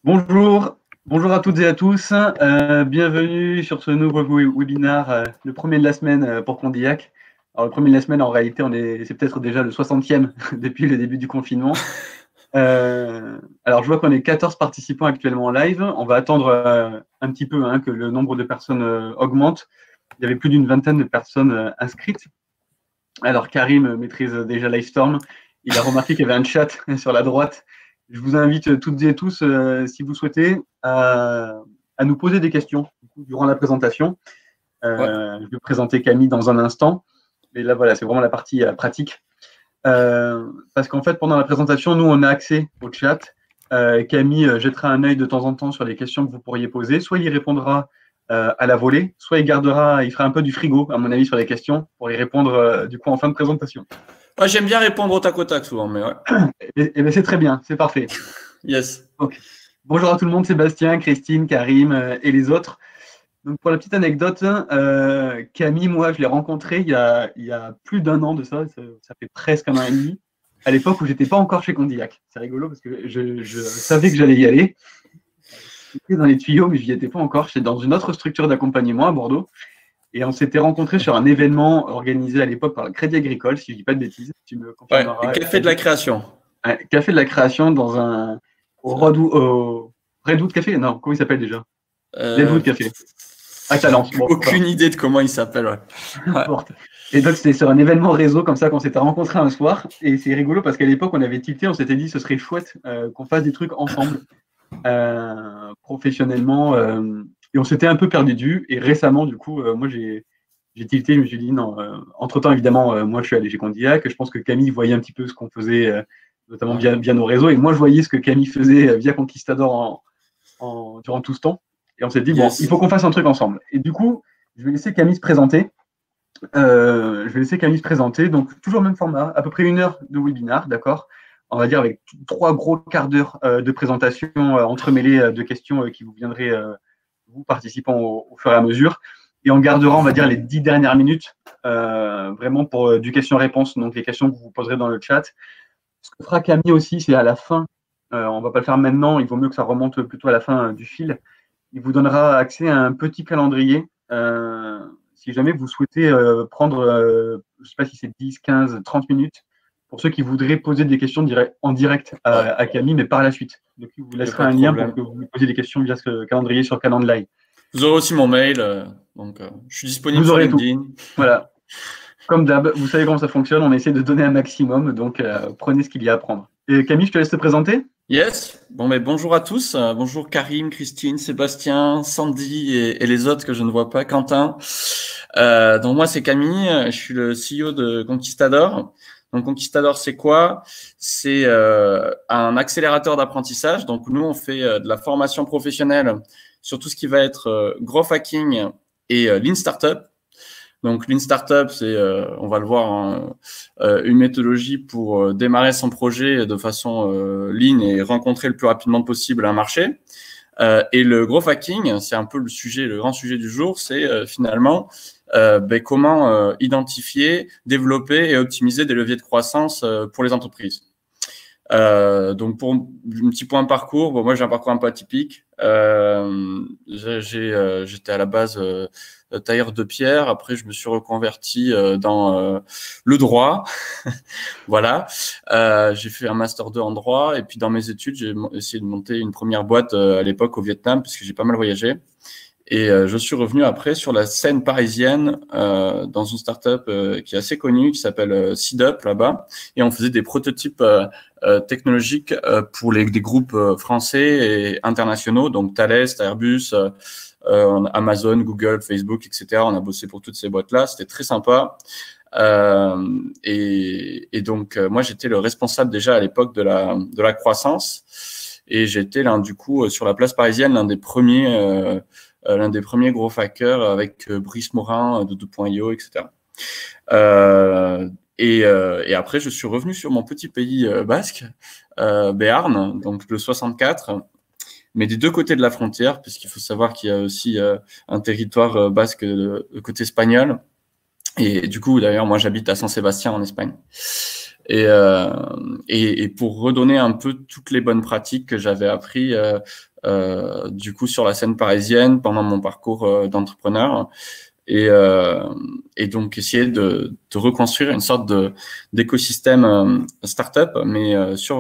Bonjour, bonjour à toutes et à tous. Bienvenue sur ce nouveau webinaire, le premier de la semaine pour Condillac. Alors, le premier de la semaine, en réalité, c'est peut-être déjà le 60e depuis le début du confinement. Alors, je vois qu'on est 14 participants actuellement en live. On va attendre un petit peu que le nombre de personnes augmente. Il y avait plus d'une vingtaine de personnes inscrites. Alors, Karim maîtrise déjà Livestorm. Il a remarqué qu'il y avait un chat sur la droite. Je vous invite toutes et tous, si vous souhaitez, à nous poser des questions durant la présentation. Je vais présenter Camille dans un instant. Et là, voilà, c'est vraiment la partie pratique. Parce qu'en fait, pendant la présentation, nous, on a accès au chat. Camille jettera un œil de temps en temps sur les questions que vous pourriez poser. Soit il répondra à la volée, soit il fera un peu du frigo, à mon avis, sur les questions pour y répondre du coup en fin de présentation. Ouais, j'aime bien répondre au tac au tac souvent, mais ouais. Et bien c'est très bien, c'est parfait. Yes. Donc, bonjour à tout le monde, Sébastien, Christine, Karim et les autres. Donc pour la petite anecdote, Camille, moi je l'ai rencontré il y a plus d'un an de ça, ça fait presque un an et demi, à l'époque où j'étais pas encore chez Condillac. C'est rigolo parce que je savais que j'allais y aller. J'étais dans les tuyaux, mais je n'y étais pas encore. J'étais dans une autre structure d'accompagnement à Bordeaux. Et on s'était rencontrés sur un événement organisé à l'époque par le Crédit Agricole, si je ne dis pas de bêtises. Tu me confirmeras. Ouais, Café de la Création. Ouais, Café de la Création dans un. Au Redwood Café. Non, comment il s'appelle déjà Redwood Café. À Talence. Bon, aucune idée de comment il s'appelle. Ouais. Et donc, c'était sur un événement réseau comme ça qu'on s'était rencontrés un soir. Et c'est rigolo parce qu'à l'époque, on avait tilté, on s'était dit ce serait chouette qu'on fasse des trucs ensemble, professionnellement. Et on s'était un peu perdu de vue. Et récemment, du coup, moi, j'ai tilté, je me suis dit non. Entre-temps, évidemment, moi, je suis allé chez Condillac. Je pense que Camille voyait un petit peu ce qu'on faisait, notamment via nos réseaux. Et moi, je voyais ce que Camille faisait via Conquistador durant tout ce temps. Et on s'est dit, bon, il faut qu'on fasse un truc ensemble. Et du coup, je vais laisser Camille se présenter. Donc, toujours le même format, à peu près 1 heure de webinaire, d'accord. On va dire avec 3 gros quarts d'heure de présentation entremêlés de questions qui vous viendraient, vous participant au fur et à mesure. Et on gardera, on va dire, les 10 dernières minutes vraiment pour du question-réponse, donc les questions que vous poserez dans le chat. Ce que fera Camille aussi, c'est à la fin. On ne va pas le faire maintenant, il vaut mieux que ça remonte plutôt à la fin du fil. Il vous donnera accès à un petit calendrier. Si jamais vous souhaitez prendre, je ne sais pas si c'est 10, 15, 30 minutes, pour ceux qui voudraient poser des questions en direct à Camille, mais par la suite. Donc, il vous laissera un lien pour que vous lui posiez des questions via ce calendrier sur Calendly. Vous aurez aussi mon mail, donc je suis disponible sur LinkedIn. Tout. Voilà. Comme d'hab, vous savez comment ça fonctionne, on essaie de donner un maximum, donc prenez ce qu'il y a à prendre. Et Camille, je te laisse te présenter. Yes. Bon, mais bonjour à tous. Bonjour Karim, Christine, Sébastien, Sandy et les autres que je ne vois pas, Quentin. Donc moi, c'est Camille. Je suis le CEO de Conquistador. Donc Conquistador, c'est quoi? C'est un accélérateur d'apprentissage. Donc nous, on fait de la formation professionnelle sur tout ce qui va être growth hacking et lean startup. Donc, Lean Startup, c'est, on va le voir, une méthodologie pour démarrer son projet de façon lean et rencontrer le plus rapidement possible un marché. Et le growth hacking, c'est un peu le grand sujet du jour, c'est finalement comment identifier, développer et optimiser des leviers de croissance pour les entreprises. Donc, pour un petit point de parcours, bon, moi, j'ai un parcours un peu atypique. J'étais à la base tailleur de pierre. Après, je me suis reconverti dans le droit. Voilà. J'ai fait un master 2 en droit. Et puis, dans mes études, j'ai essayé de monter une première boîte à l'époque au Vietnam, puisque j'ai pas mal voyagé. Et je suis revenu après sur la scène parisienne dans une startup qui est assez connue, qui s'appelle Seedup là-bas. Et on faisait des prototypes technologiques pour des groupes français et internationaux, donc Thales, Airbus, Amazon, Google, Facebook, etc. On a bossé pour toutes ces boîtes-là. C'était très sympa. Et donc, moi, j'étais le responsable déjà à l'époque de la croissance. Et j'étais du coup, sur la place parisienne, l'un des premiers growth hackers avec Brice Morin de Dodo.io, etc. Et après, je suis revenu sur mon petit pays basque, Béarn, donc le 64, mais des deux côtés de la frontière, puisqu'il faut savoir qu'il y a aussi un territoire basque côté espagnol. Et du coup, d'ailleurs, moi, j'habite à San Sébastien en Espagne. Et pour redonner un peu toutes les bonnes pratiques que j'avais appris du coup sur la scène parisienne pendant mon parcours d'entrepreneur. Et donc essayer de reconstruire une sorte d'écosystème startup, mais sur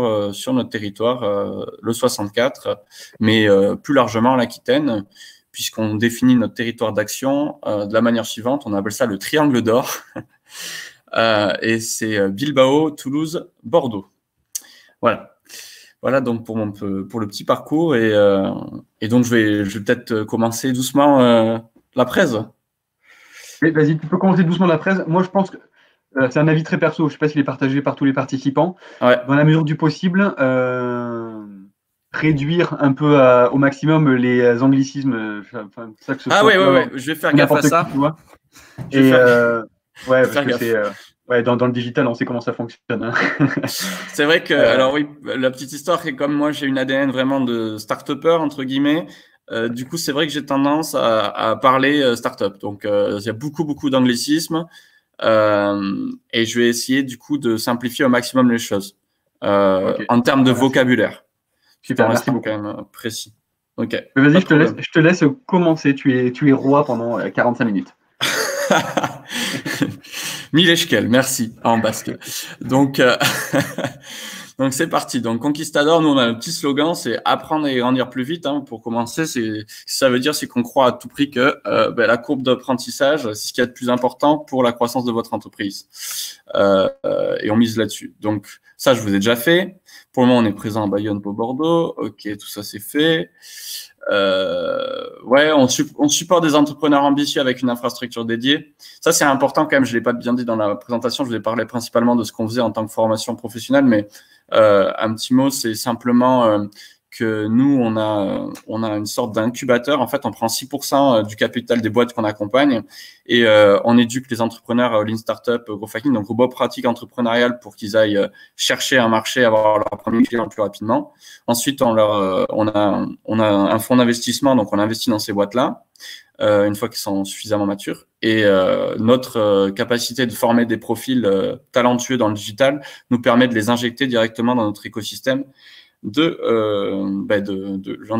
notre territoire, le 64, mais plus largement l'Aquitaine, puisqu'on définit notre territoire d'action de la manière suivante. On appelle ça le triangle d'or. Et c'est Bilbao, Toulouse, Bordeaux. Voilà. Voilà donc pour le petit parcours. Et donc je vais peut-être commencer doucement la presse. Oui, vas-y, tu peux commencer doucement la presse. Moi, je pense que c'est un avis très perso. Je ne sais pas s'il est partagé par tous les participants. Ouais. Dans la mesure du possible, réduire un peu au maximum les anglicismes. Ça que ce soit ouais. Je vais faire gaffe à ça. Qui, tu vois. Parce que c'est dans le digital, on sait comment ça fonctionne. Hein. C'est vrai que, alors oui, la petite histoire, c'est comme moi, j'ai une ADN vraiment de start-upper, entre guillemets. Du coup, c'est vrai que j'ai tendance à parler start-up. Donc, il y a beaucoup d'anglicismes. Et je vais essayer, du coup, de simplifier au maximum les choses en termes de vocabulaire. Super, merci beaucoup. Quand même précis. Ok. Vas-y, je te laisse commencer. Tu es roi pendant 45 minutes. Mileshkel, merci en basque. Donc, donc c'est parti. Donc Conquistador, nous on a un petit slogan, c'est apprendre et grandir plus vite. Hein, pour commencer, ça veut dire c'est qu'on croit à tout prix que la courbe d'apprentissage, c'est ce qu'il y a de plus important pour la croissance de votre entreprise. Et on mise là-dessus. Donc ça, je vous ai déjà fait. Pour le moment, on est présent à Bayonne, pour Bordeaux. Ok, tout ça c'est fait. On supporte des entrepreneurs ambitieux avec une infrastructure dédiée. Ça, c'est important quand même. Je l'ai pas bien dit dans la présentation. Je vais parler principalement de ce qu'on faisait en tant que formation professionnelle, mais un petit mot, c'est simplement que nous, on a une sorte d'incubateur. En fait, on prend 6% du capital des boîtes qu'on accompagne et on éduque les entrepreneurs Lean Startup, Growth Hacking, donc aux bonnes pratiques entrepreneuriales pour qu'ils aillent chercher un marché, avoir leur premier client le plus rapidement. Ensuite, on a un fonds d'investissement, donc on investit dans ces boîtes-là une fois qu'ils sont suffisamment matures. Et notre capacité de former des profils talentueux dans le digital nous permet de les injecter directement dans notre écosystème de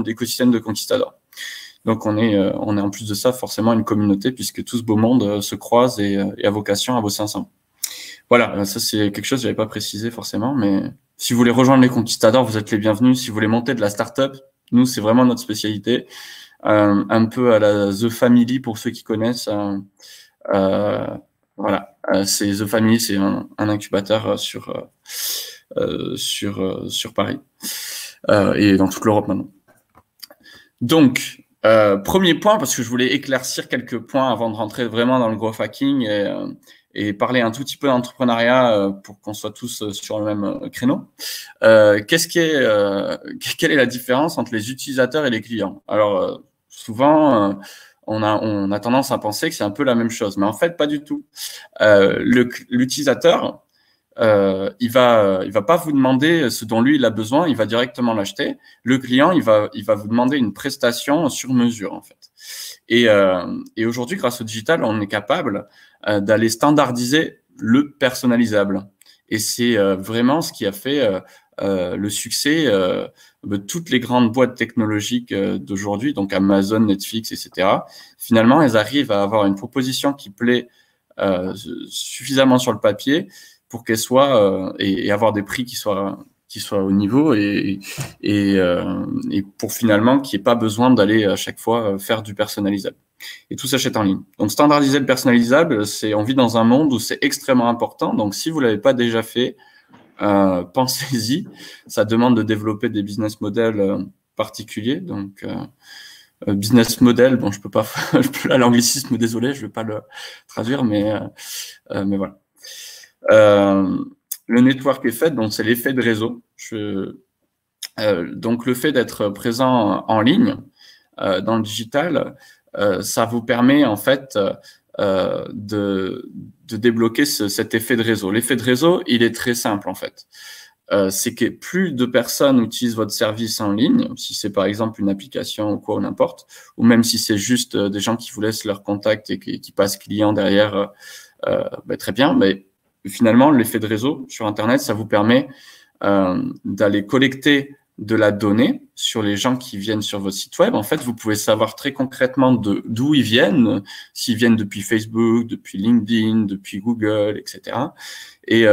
l'écosystème de Conquistador. Donc on est en plus de ça forcément une communauté puisque tout ce beau monde se croise et a vocation à bosser ensemble. Voilà, ça c'est quelque chose que j'avais pas précisé forcément, mais si vous voulez rejoindre les Conquistadors, vous êtes les bienvenus. Si vous voulez monter de la startup, nous c'est vraiment notre spécialité, un peu à la The Family pour ceux qui connaissent. Voilà, c'est The Family, c'est un incubateur sur Paris et dans toute l'Europe maintenant. Donc, premier point, parce que je voulais éclaircir quelques points avant de rentrer vraiment dans le growth hacking et parler un tout petit peu d'entrepreneuriat pour qu'on soit tous sur le même créneau. Quelle est la différence entre les utilisateurs et les clients? Alors, souvent, on a tendance à penser que c'est un peu la même chose, mais en fait, pas du tout. L'utilisateur, il va pas vous demander ce dont lui il a besoin, il va directement l'acheter. Le client, il va vous demander une prestation sur mesure en fait. Et aujourd'hui, grâce au digital, on est capable d'aller standardiser le personnalisable. Et c'est vraiment ce qui a fait le succès de toutes les grandes boîtes technologiques d'aujourd'hui, donc Amazon, Netflix, etc. Finalement, elles arrivent à avoir une proposition qui plaît suffisamment sur le papier pour qu'elle soit et avoir des prix qui soient au niveau et pour finalement qu'il n'y ait pas besoin d'aller à chaque fois faire du personnalisable. Et tout s'achète en ligne. Donc standardiser le personnalisable, on vit dans un monde où c'est extrêmement important. Donc si vous l'avez pas déjà fait, pensez-y. Ça demande de développer des business models particuliers. Donc business model, bon je peux pas l'anglicisme, désolé, je vais pas le traduire, mais voilà. Le network effect, donc c'est l'effet de réseau. Donc le fait d'être présent en ligne dans le digital, ça vous permet en fait de débloquer cet effet de réseau. L'effet de réseau, il est très simple en fait. C'est que plus de personnes utilisent votre service en ligne, si c'est par exemple une application ou quoi ou n'importe, ou même si c'est juste des gens qui vous laissent leur contact et qui passent client derrière, très bien, mais finalement, l'effet de réseau sur Internet, ça vous permet d'aller collecter de la donnée sur les gens qui viennent sur votre site web. En fait, vous pouvez savoir très concrètement d'où ils viennent, s'ils viennent depuis Facebook, depuis LinkedIn, depuis Google, etc. Et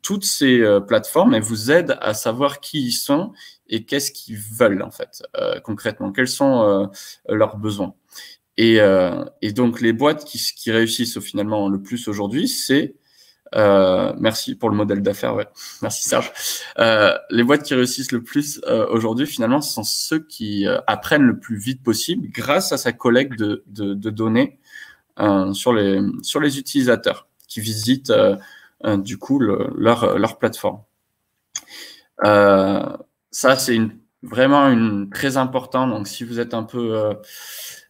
toutes ces plateformes, elles vous aident à savoir qui ils sont et qu'est-ce qu'ils veulent, en fait, concrètement, quels sont leurs besoins. Et donc, les boîtes qui réussissent finalement le plus aujourd'hui, c'est merci pour le modèle d'affaires, ouais. Merci Serge. Les boîtes qui réussissent le plus aujourd'hui, finalement, ce sont ceux qui apprennent le plus vite possible grâce à sa collecte de données sur les utilisateurs qui visitent du coup leur plateforme. Ça, c'est vraiment très important. Donc, si vous êtes un peu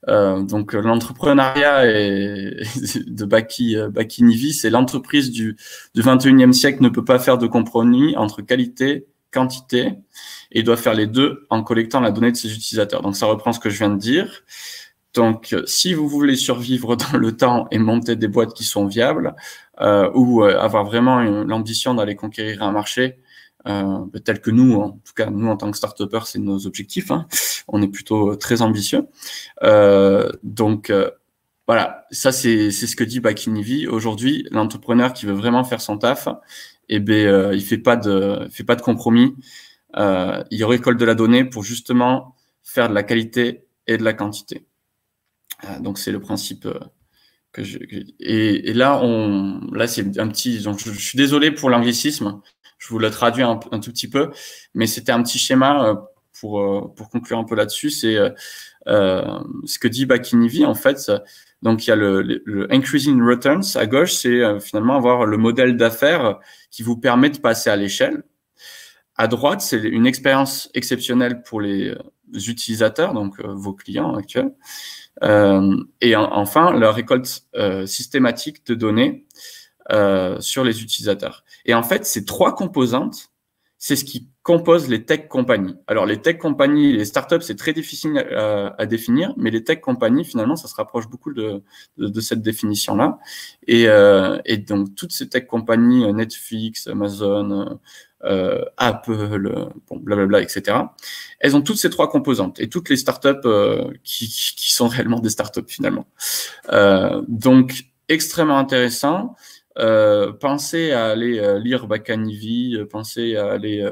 donc l'entrepreneuriat de Baki Nivi, c'est l'entreprise du 21e siècle ne peut pas faire de compromis entre qualité, quantité, et doit faire les deux en collectant la donnée de ses utilisateurs. Donc ça reprend ce que je viens de dire. Donc si vous voulez survivre dans le temps et monter des boîtes qui sont viables ou avoir vraiment l'ambition d'aller conquérir un marché, tel que nous, en tout cas nous en tant que start-upers, c'est nos objectifs, hein. On est plutôt très ambitieux. Donc voilà, ça c'est ce que dit Baki Nivi. Aujourd'hui, l'entrepreneur qui veut vraiment faire son taf, il fait pas de compromis. Il récolte de la donnée pour justement faire de la qualité et de la quantité. Donc c'est le principe et là c'est un petit. Donc je suis désolé pour l'anglicisme. Je vous le traduis un tout petit peu, mais c'était un petit schéma pour conclure un peu là-dessus. C'est ce que dit Baki Nivi, en fait. Donc, il y a le increasing returns à gauche, c'est finalement avoir le modèle d'affaires qui vous permet de passer à l'échelle. À droite, c'est une expérience exceptionnelle pour les utilisateurs, donc vos clients actuels. Et enfin, la récolte systématique de données sur les utilisateurs. Et en fait, ces trois composantes, c'est ce qui compose les tech companies. Alors, les tech companies, les startups, c'est très difficile à définir, mais les tech companies, finalement, ça se rapproche beaucoup de cette définition-là. Et donc, toutes ces tech companies, Netflix, Amazon, Apple, bon, blablabla, etc., elles ont toutes ces trois composantes et toutes les startups qui sont réellement des startups, finalement. Donc, extrêmement intéressant. Pensez à aller lire Baki Nivi, pensez à aller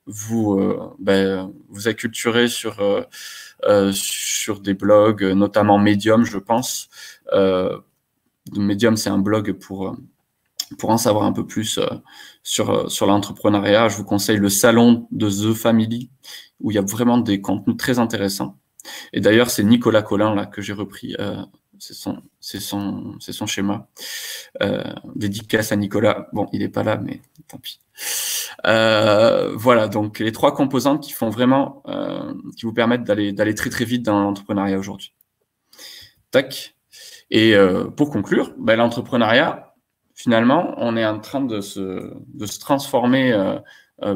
vous acculturer sur des blogs, notamment Medium, je pense. Medium, c'est un blog pour en savoir un peu plus sur l'entrepreneuriat. Je vous conseille le salon de The Family, où il y a vraiment des contenus très intéressants. Et d'ailleurs, c'est Nicolas Collin là que j'ai repris. C'est son schéma. Dédicace à Nicolas. Bon, il n'est pas là, mais tant pis. Voilà, donc les trois composantes qui font vraiment, qui vous permettent d'aller très très vite dans l'entrepreneuriat aujourd'hui. Tac. Et pour conclure, l'entrepreneuriat, finalement, on est en train de se transformer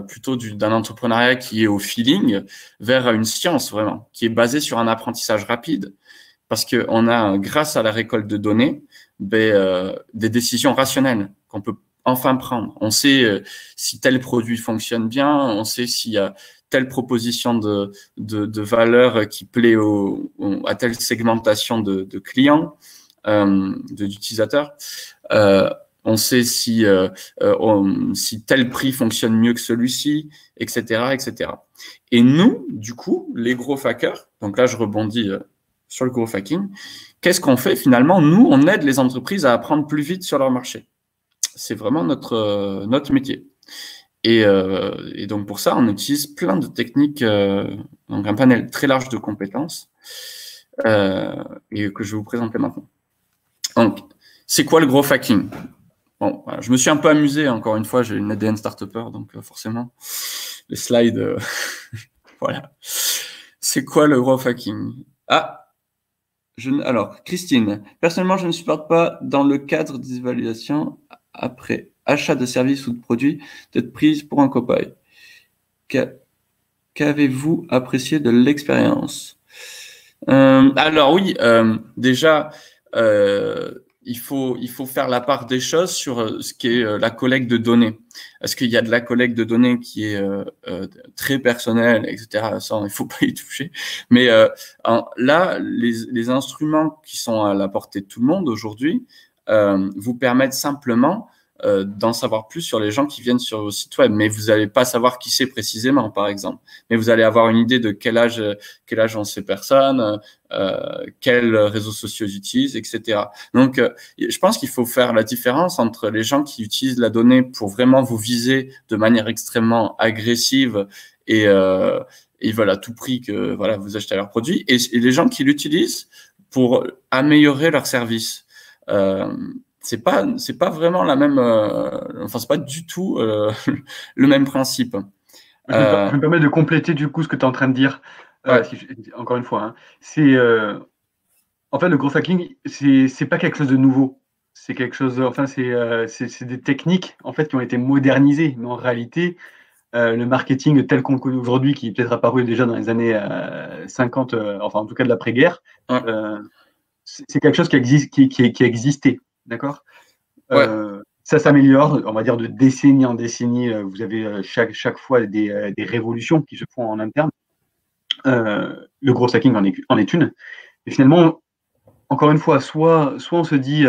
plutôt d'un entrepreneuriat qui est au feeling vers une science vraiment, qui est basée sur un apprentissage rapide. Parce qu'on a, grâce à la récolte de données, des décisions rationnelles qu'on peut enfin prendre. On sait si tel produit fonctionne bien, on sait s'il y a telle proposition de valeur qui plaît à telle segmentation de clients, d'utilisateurs. On sait si tel prix fonctionne mieux que celui-ci, etc., etc. Et nous, du coup, les growth hackers, donc là, je rebondis sur le growth hacking, qu'est-ce qu'on fait finalement? Nous, on aide les entreprises à apprendre plus vite sur leur marché. C'est vraiment notre métier. Et donc, pour ça, on utilise plein de techniques, donc un panel très large de compétences et que je vais vous présenter maintenant. Donc, c'est quoi le growth hacking? Bon, voilà, je me suis un peu amusé, encore une fois, j'ai une ADN start-upper, donc forcément, les slides, voilà. C'est quoi le growth hacking? Alors, Christine, personnellement, je ne supporte pas, dans le cadre des évaluations, après achat de services ou de produits, d'être prise pour un cobaye. Qu'avez-vous apprécié de l'expérience? Alors oui, déjà, il faut faire la part des choses sur ce qui est la collecte de données. Est-ce qu'il y a de la collecte de données qui est très personnelle, etc. Ça, il faut pas y toucher. Mais là, les instruments qui sont à la portée de tout le monde aujourd'hui vous permettent simplement d'en savoir plus sur les gens qui viennent sur vos sites web. Mais vous n'allez pas savoir qui c'est précisément, par exemple. Mais vous allez avoir une idée de quel âge ont ces personnes, quels réseaux sociaux ils utilisent, etc. Donc, je pense qu'il faut faire la différence entre les gens qui utilisent la donnée pour vraiment vous viser de manière extrêmement agressive et ils veulent à tout prix que voilà, vous achetez leurs produits, et les gens qui l'utilisent pour améliorer leur service. C'est pas vraiment la même, enfin c'est pas du tout le même principe. Je me permets de compléter du coup ce que tu es en train de dire. Ouais. Encore une fois, hein. C'est en fait le growth hacking, c'est pas quelque chose de nouveau. C'est quelque chose, enfin c'est des techniques en fait qui ont été modernisées, mais en réalité le marketing tel qu'on le connaît aujourd'hui, qui est peut-être apparu déjà dans les années 50, enfin en tout cas de l'après-guerre, Ouais. c'est quelque chose qui existe, qui existait, d'accord. Ouais. Ça s'améliore, on va dire de décennie en décennie. Vous avez chaque fois des révolutions qui se font en interne. Le gros hacking en est une. Et finalement, encore une fois, soit on se dit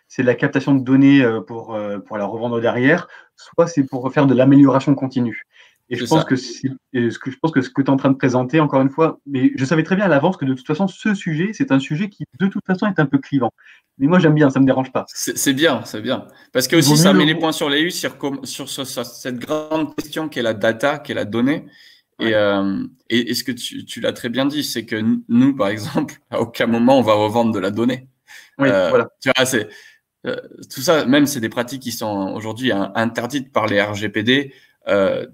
c'est de la captation de données pour la revendre derrière, soit c'est pour faire de l'amélioration continue. Et je pense que ce que tu es en train de présenter, encore une fois, mais je savais très bien à l'avance que de toute façon, ce sujet, c'est un sujet qui, de toute façon, est un peu clivant. Mais moi, j'aime bien, ça ne me dérange pas. C'est bien, c'est bien. Parce que aussi, ça met les points sur les i sur cette grande question qu'est la data, qu'est la donnée. Ouais. Et ce que tu l'as très bien dit, c'est que nous, par exemple, à aucun moment, on va revendre de la donnée. Oui, voilà. Tu vois, tout ça, même, c'est des pratiques qui sont aujourd'hui interdites par les RGPD.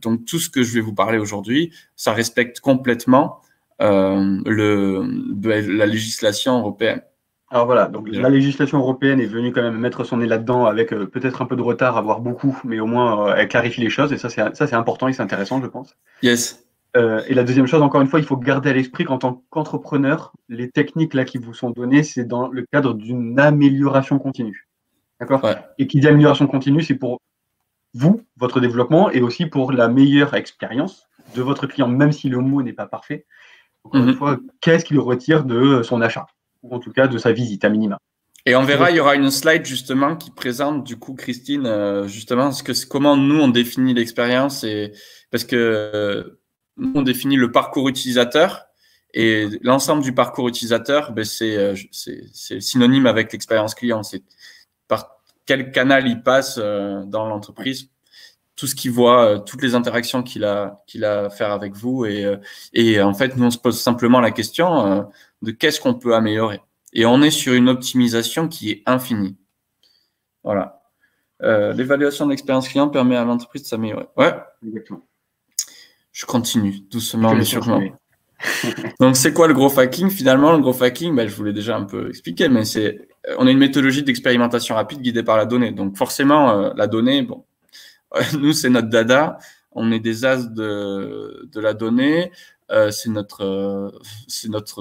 Donc, tout ce que je vais vous parler aujourd'hui, ça respecte complètement la législation européenne. Alors voilà, donc la législation européenne est venue quand même mettre son nez là-dedans avec peut-être un peu de retard, voire beaucoup, mais au moins elle clarifie les choses, et ça c'est important et c'est intéressant, je pense. Yes. Et la deuxième chose, encore une fois, il faut garder à l'esprit qu'en tant qu'entrepreneur, les techniques là qui vous sont données, c'est dans le cadre d'une amélioration continue. D'accord ? Ouais. Et qui dit amélioration continue, c'est pour vous, votre développement, et aussi pour la meilleure expérience de votre client, même si le mot n'est pas parfait. Encore une fois, qu'est-ce qu'il retire de son achat, ou en tout cas de sa visite à minima. Et on verra, il y aura une slide justement qui présente du coup, Christine, justement comment nous on définit l'expérience, et parce que nous on définit le parcours utilisateur, et l'ensemble du parcours utilisateur, ben, c'est synonyme avec l'expérience client. C'est par quel canal il passe dans l'entreprise, tout ce qu'il voit, toutes les interactions qu'il a à faire avec vous, et en fait nous on se pose simplement la question de qu'est-ce qu'on peut améliorer. Et on est sur une optimisation qui est infinie. Voilà. L'évaluation de l'expérience client permet à l'entreprise de s'améliorer. Ouais. Exactement. Je continue doucement, mais sûrement. Donc, c'est quoi le growth hacking? Finalement, le growth hacking, je vous l'ai déjà un peu expliqué, mais on a une méthodologie d'expérimentation rapide guidée par la donnée. Donc, forcément, la donnée, bon, nous, c'est notre dada. On est des as de la donnée. C'est notre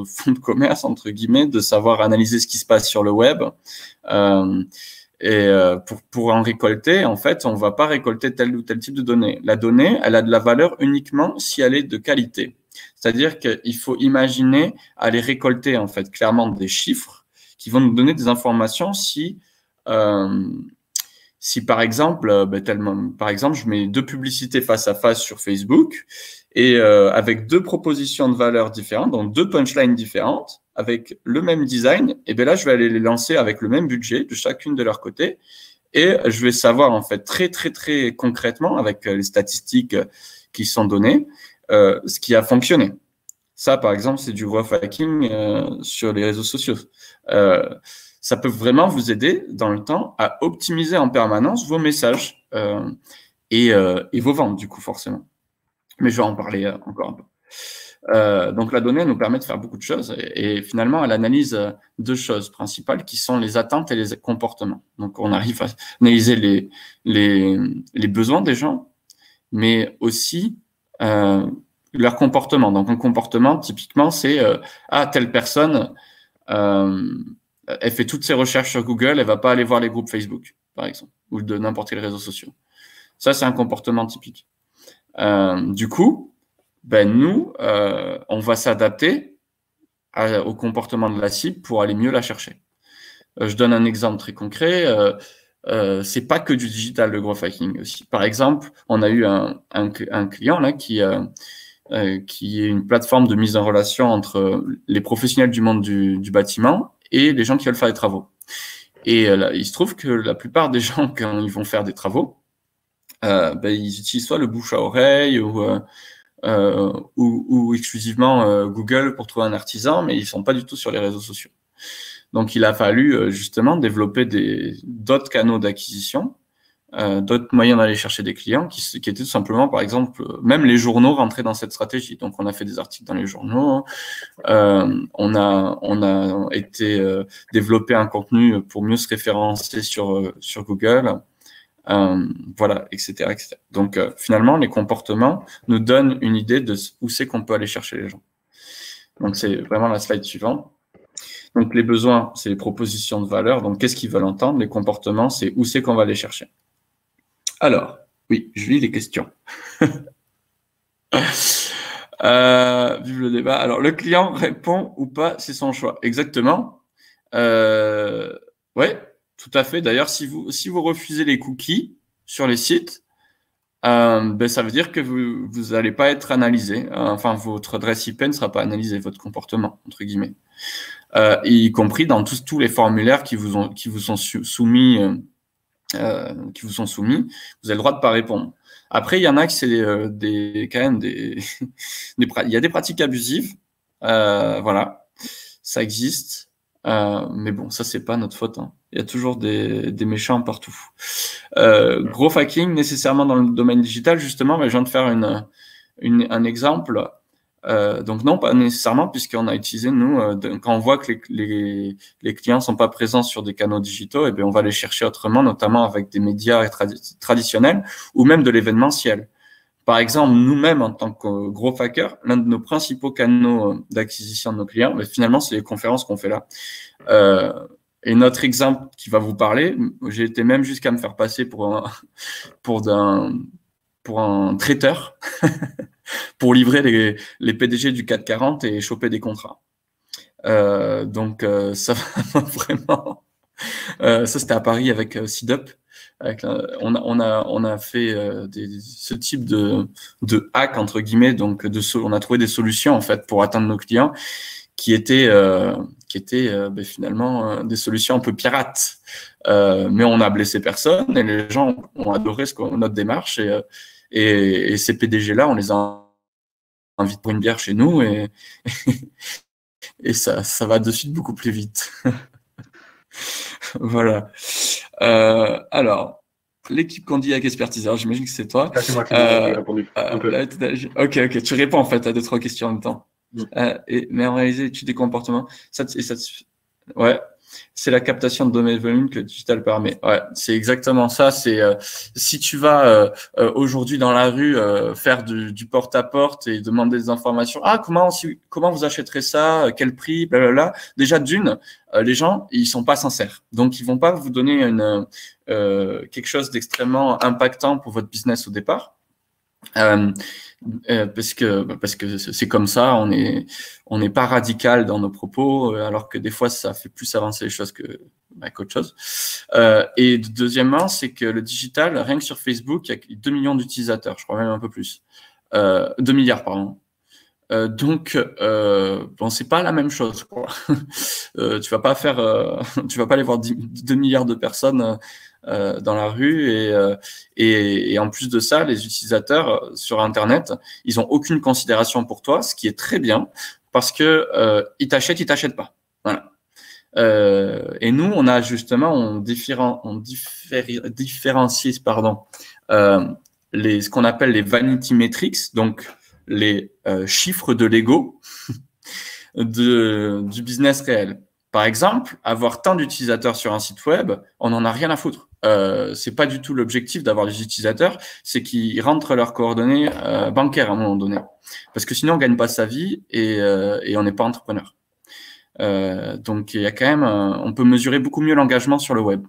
fonds de commerce, entre guillemets, de savoir analyser ce qui se passe sur le web. Pour en récolter, en fait, on ne va pas récolter tel ou tel type de données. La donnée, elle a de la valeur uniquement si elle est de qualité. C'est-à-dire qu'il faut imaginer aller récolter, en fait, clairement des chiffres qui vont nous donner des informations si par exemple, je mets 2 publicités face à face sur Facebook et avec 2 propositions de valeurs différentes, donc 2 punchlines différentes, avec le même design, et bien là, je vais aller les lancer avec le même budget de chacune de leur côté, et je vais savoir en fait très très très concrètement avec les statistiques qui sont données ce qui a fonctionné. Ça, par exemple, c'est du growth hacking sur les réseaux sociaux. Ça peut vraiment vous aider dans le temps à optimiser en permanence vos messages et vos ventes, du coup, forcément. Mais je vais en parler encore un peu. Donc, la donnée nous permet de faire beaucoup de choses et finalement, elle analyse 2 choses principales qui sont les attentes et les comportements. Donc, on arrive à analyser les besoins des gens, mais aussi leur comportement. Donc, un comportement, typiquement, c'est telle personne elle fait toutes ses recherches sur Google, elle va pas aller voir les groupes Facebook, par exemple, ou de n'importe quel réseau social. Ça, c'est un comportement typique. Du coup, nous, on va s'adapter au comportement de la cible pour aller mieux la chercher. Je donne un exemple très concret. C'est pas que du digital, le growth hacking aussi. Par exemple, on a eu un client là qui est une plateforme de mise en relation entre les professionnels du monde du bâtiment et les gens qui veulent faire des travaux. Et là, il se trouve que la plupart des gens, quand ils vont faire des travaux, ils utilisent soit le bouche à oreille ou exclusivement Google pour trouver un artisan, mais ils sont pas du tout sur les réseaux sociaux. Donc, il a fallu justement développer d'autres canaux d'acquisition, d'autres moyens d'aller chercher des clients qui étaient tout simplement, par exemple, même les journaux rentraient dans cette stratégie. Donc, on a fait des articles dans les journaux, on a été développer un contenu pour mieux se référencer sur Google. Voilà, etc., etc. Donc, finalement, les comportements nous donnent une idée de où c'est qu'on peut aller chercher les gens. Donc, c'est vraiment la slide suivante. Donc, les besoins, c'est les propositions de valeur. Donc, qu'est-ce qu'ils veulent entendre? Les comportements, c'est où c'est qu'on va les chercher. Alors, oui, je lis les questions. Vive le débat. Alors, le client répond ou pas, c'est son choix. Exactement. Ouais, tout à fait. D'ailleurs, si vous refusez les cookies sur les sites, ça veut dire que vous n'allez pas être analysé. Enfin, votre adresse IP ne sera pas analysée, votre comportement, entre guillemets. Y compris dans tous les formulaires qui vous sont soumis, vous avez le droit de pas répondre. Après, il y en a qui c'est quand même il y a des pratiques abusives, voilà, ça existe, mais bon, ça c'est pas notre faute, hein. Il y a toujours des méchants partout. Growth hacking nécessairement dans le domaine digital, justement, mais je viens de faire un exemple. Donc non, pas nécessairement, puisqu'on a utilisé, nous, quand on voit que les clients sont pas présents sur des canaux digitaux, on va les chercher autrement, notamment avec des médias traditionnels ou même de l'événementiel. Par exemple, nous-mêmes, en tant que growth hacker, l'un de nos principaux canaux d'acquisition de nos clients, finalement, c'est les conférences qu'on fait là. Et notre exemple qui va vous parler, j'ai été même jusqu'à me faire passer pour un traiteur pour livrer les PDG du 440 et choper des contrats. Donc, ça va vraiment... ça, c'était à Paris avec SeedUp. On a fait ce type de hack, entre guillemets. Donc, on a trouvé des solutions, en fait, pour atteindre nos clients qui étaient finalement des solutions un peu pirates. Mais on a blessé personne et les gens ont adoré notre démarche. Et ces PDG-là, on les a invités pour une bière chez nous et ça va de suite beaucoup plus vite. Voilà. Alors, l'équipe Candiac Expertise, alors j'imagine que c'est toi. C'est moi qui ai répondu. Un peu. Ok, tu réponds en fait à 2-3 questions en même temps. Mais en réalité, études des comportements, ouais. C'est la captation de données de volume que le digital permet. Ouais, c'est exactement ça. C'est si tu vas aujourd'hui dans la rue faire du porte-à-porte et demander des informations. Ah, comment vous achèterez ça? Quel prix? Blablabla. Déjà les gens ils sont pas sincères, donc ils vont pas vous donner quelque chose d'extrêmement impactant pour votre business au départ. Parce que c'est comme ça, on n'est pas radical dans nos propos, alors que des fois ça fait plus avancer les choses qu'autre chose. Et deuxièmement, c'est que le digital, rien que sur Facebook, il y a 2 millions d'utilisateurs, je crois même un peu plus, 2 milliards pardon. Donc c'est pas la même chose, quoi. Tu vas pas aller voir 2 milliards de personnes dans la rue et en plus de ça, les utilisateurs sur Internet, ils ont aucune considération pour toi, ce qui est très bien parce que ils t'achètent pas. Voilà. Et nous, on a justement, on différencie, ce qu'on appelle les vanity metrics, donc les chiffres de l'ego du business réel. Par exemple, avoir tant d'utilisateurs sur un site web, on n'en a rien à foutre. C'est pas du tout l'objectif d'avoir des utilisateurs, c'est qu'ils rentrent leurs coordonnées bancaires à un moment donné. Parce que sinon, on gagne pas sa vie et on n'est pas entrepreneur. Donc, il y a quand même, on peut mesurer beaucoup mieux l'engagement sur le web.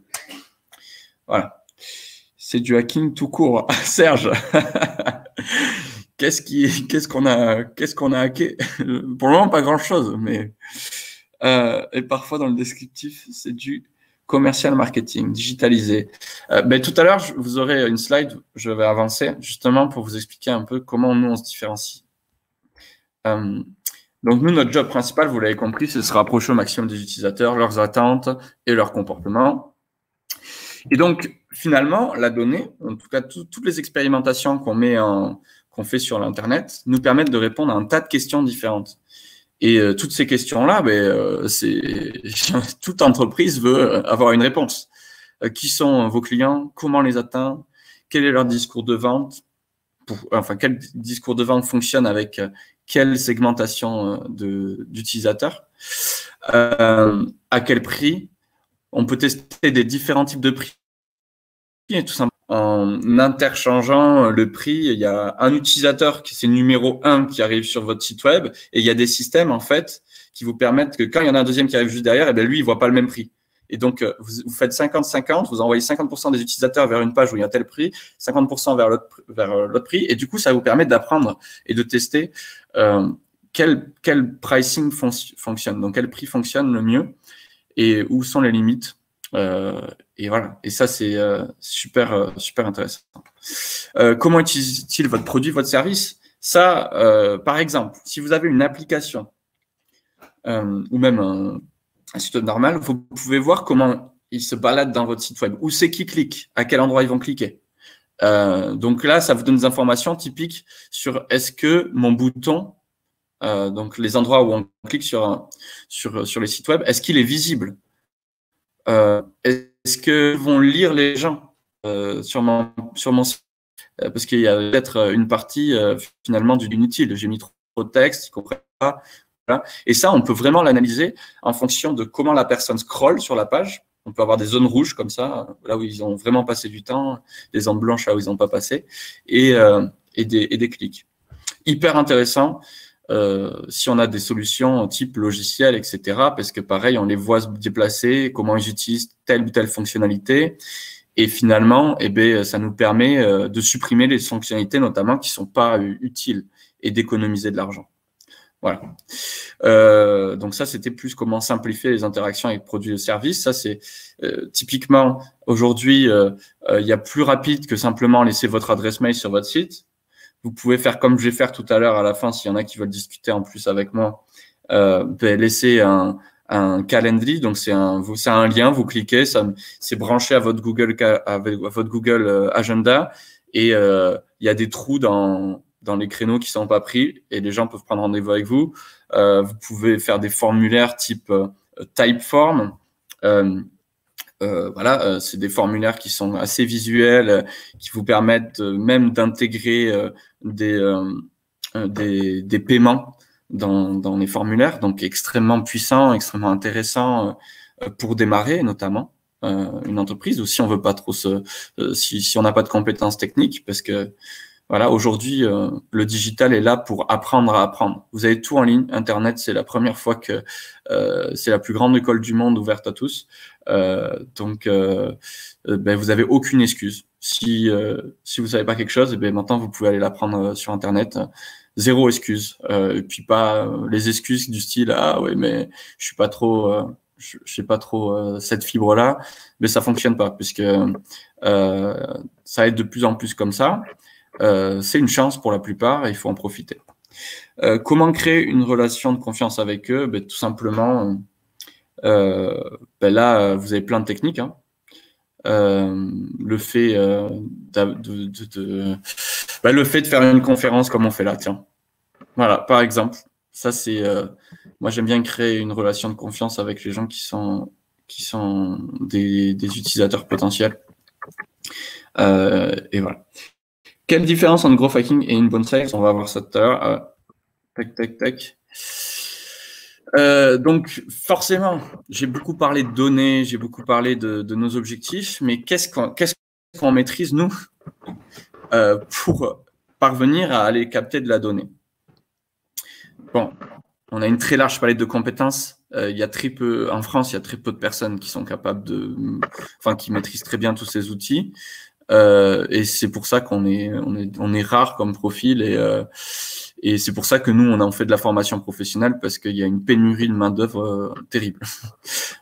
Voilà. C'est du hacking tout court. Serge, qu'est-ce qu'on a hacké? Pour le moment, pas grand-chose, mais et parfois dans le descriptif, c'est du commercial marketing, digitalisé. Tout à l'heure, vous aurez une slide, je vais avancer justement pour vous expliquer un peu comment nous, on se différencie. Donc, nous, notre job principal, vous l'avez compris, c'est de se rapprocher au maximum des utilisateurs, leurs attentes et leurs comportements. Et donc, finalement, la donnée, en tout cas, toutes les expérimentations qu'on fait sur l'Internet nous permettent de répondre à un tas de questions différentes. Et toutes ces questions-là, toute entreprise veut avoir une réponse. Qui sont vos clients? Comment les atteindre? Quel est leur discours de vente? Quel discours de vente fonctionne avec quelle segmentation d'utilisateurs? À quel prix? On peut tester des différents types de prix. Et tout simplement, en interchangeant le prix, il y a un utilisateur qui c'est numéro 1 qui arrive sur votre site web, et il y a des systèmes en fait qui vous permettent que quand il y en a un deuxième qui arrive juste derrière, et bien lui il voit pas le même prix. Et donc vous faites 50-50, vous envoyez 50% des utilisateurs vers une page où il y a tel prix, 50% vers l'autre prix, et du coup ça vous permet d'apprendre et de tester quel pricing fonctionne, donc quel prix fonctionne le mieux et où sont les limites. Et voilà. Et ça, c'est super intéressant. Comment utilise-t-il votre produit, votre service? Ça, par exemple, si vous avez une application ou même un site web normal, vous pouvez voir comment ils se baladent dans votre site web. Où c'est qu'ils cliquent? À quel endroit ils vont cliquer? Donc là, ça vous donne des informations typiques sur est-ce que mon bouton, donc les endroits où on clique sur les sites web, est-ce qu'il est visible? Est-ce que vont lire les gens sur mon site? Parce qu'il y a peut-être une partie finalement d'inutile. J'ai mis trop de texte, ils ne comprennent pas. Voilà. Et ça, on peut vraiment l'analyser en fonction de comment la personne scrolle sur la page. On peut avoir des zones rouges comme ça, là où ils ont vraiment passé du temps, des zones blanches là où ils n'ont pas passé, et des clics. Hyper intéressant. Si on a des solutions type logiciel, etc., parce que pareil, on les voit se déplacer, comment ils utilisent telle ou telle fonctionnalité, et finalement, ça nous permet de supprimer les fonctionnalités notamment qui sont pas utiles et d'économiser de l'argent. Voilà. Donc ça, c'était plus comment simplifier les interactions avec produits et services. Ça, c'est typiquement aujourd'hui, il y a plus rapide que simplement laisser votre adresse mail sur votre site. Vous pouvez faire comme je vais faire tout à l'heure à la fin, s'il y en a qui veulent discuter en plus avec moi, laisser un calendrier. Donc, c'est un lien, vous cliquez, c'est branché à votre Google Agenda, et il y a des trous dans les créneaux qui sont pas pris et les gens peuvent prendre rendez-vous avec vous. Vous pouvez faire des formulaires type Typeform. Voilà, c'est des formulaires qui sont assez visuels, qui vous permettent même d'intégrer des paiements dans les formulaires, donc extrêmement puissant, extrêmement intéressant pour démarrer notamment une entreprise, ou si on veut pas trop si on n'a pas de compétences techniques, parce que voilà, aujourd'hui le digital est là pour apprendre à apprendre. Vous avez tout en ligne, Internet, c'est la première fois que c'est la plus grande école du monde ouverte à tous. Donc vous avez aucune excuse. Si vous savez pas quelque chose, maintenant vous pouvez aller l'apprendre sur Internet. Zéro excuse. Et puis pas les excuses du style ouais mais je suis pas trop je sais pas trop cette fibre là, mais ça fonctionne pas puisque ça va être de plus en plus comme ça. C'est une chance pour la plupart et il faut en profiter. Comment créer une relation de confiance avec eux? Tout simplement, là, vous avez plein de techniques. Hein. Le fait le fait de faire une conférence comme on fait là, tiens. Voilà, par exemple. Ça, c'est moi, j'aime bien créer une relation de confiance avec les gens qui sont des utilisateurs potentiels. Et voilà. Quelle différence entre growth hacking et inbound sales? On va voir ça tout à l'heure. Tac. Donc, forcément, j'ai beaucoup parlé de données, j'ai beaucoup parlé de nos objectifs, mais qu'est-ce qu'on maîtrise, nous, pour parvenir à aller capter de la donnée? Bon, on a une très large palette de compétences. il y a très peu, en France, il y a très peu de personnes qui sont capables qui maîtrisent très bien tous ces outils. Et c'est pour ça qu'on est rare comme profil et c'est pour ça que nous, on a fait de la formation professionnelle parce qu'il y a une pénurie de main-d'œuvre terrible.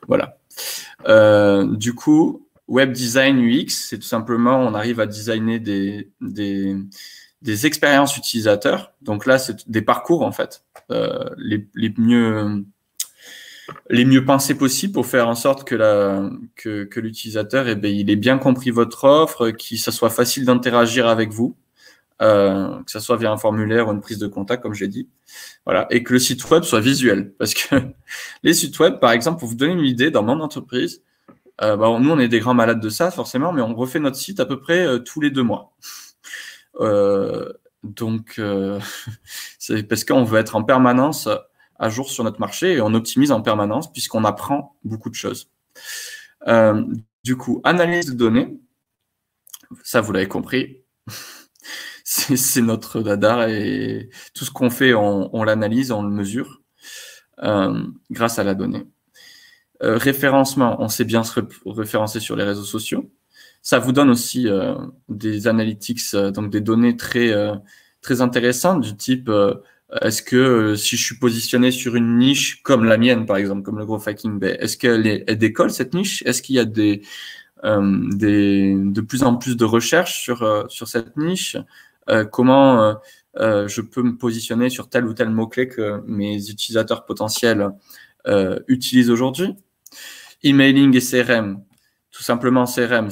Voilà. Du coup, web design UX, c'est tout simplement, on arrive à designer des expériences utilisateurs. Donc là, c'est des parcours, en fait, les mieux pensés possibles pour faire en sorte que l'utilisateur, il ait bien compris votre offre, que ça soit facile d'interagir avec vous, que ça soit via un formulaire ou une prise de contact, comme j'ai dit. Voilà. Et que le site web soit visuel. Parce que les sites web, par exemple, pour vous donner une idée, dans mon entreprise, nous, on est des grands malades de ça, forcément, mais on refait notre site à peu près tous les 2 mois. C'est parce qu'on veut être en permanence à jour sur notre marché et on optimise en permanence puisqu'on apprend beaucoup de choses. Du coup, analyse de données, ça vous l'avez compris, c'est notre dada et tout ce qu'on fait, on l'analyse, on le mesure grâce à la donnée. Référencement, on sait bien se référencer sur les réseaux sociaux. Ça vous donne aussi des analytics, donc des données très intéressantes du type est-ce que si je suis positionné sur une niche comme la mienne, par exemple, comme le growth hacking, est-ce qu'elle décolle cette niche? Est-ce qu'il y a de plus en plus de recherches sur cette niche? Comment je peux me positionner sur tel ou tel mot-clé que mes utilisateurs potentiels utilisent aujourd'hui? Emailing et CRM. Tout simplement, CRM,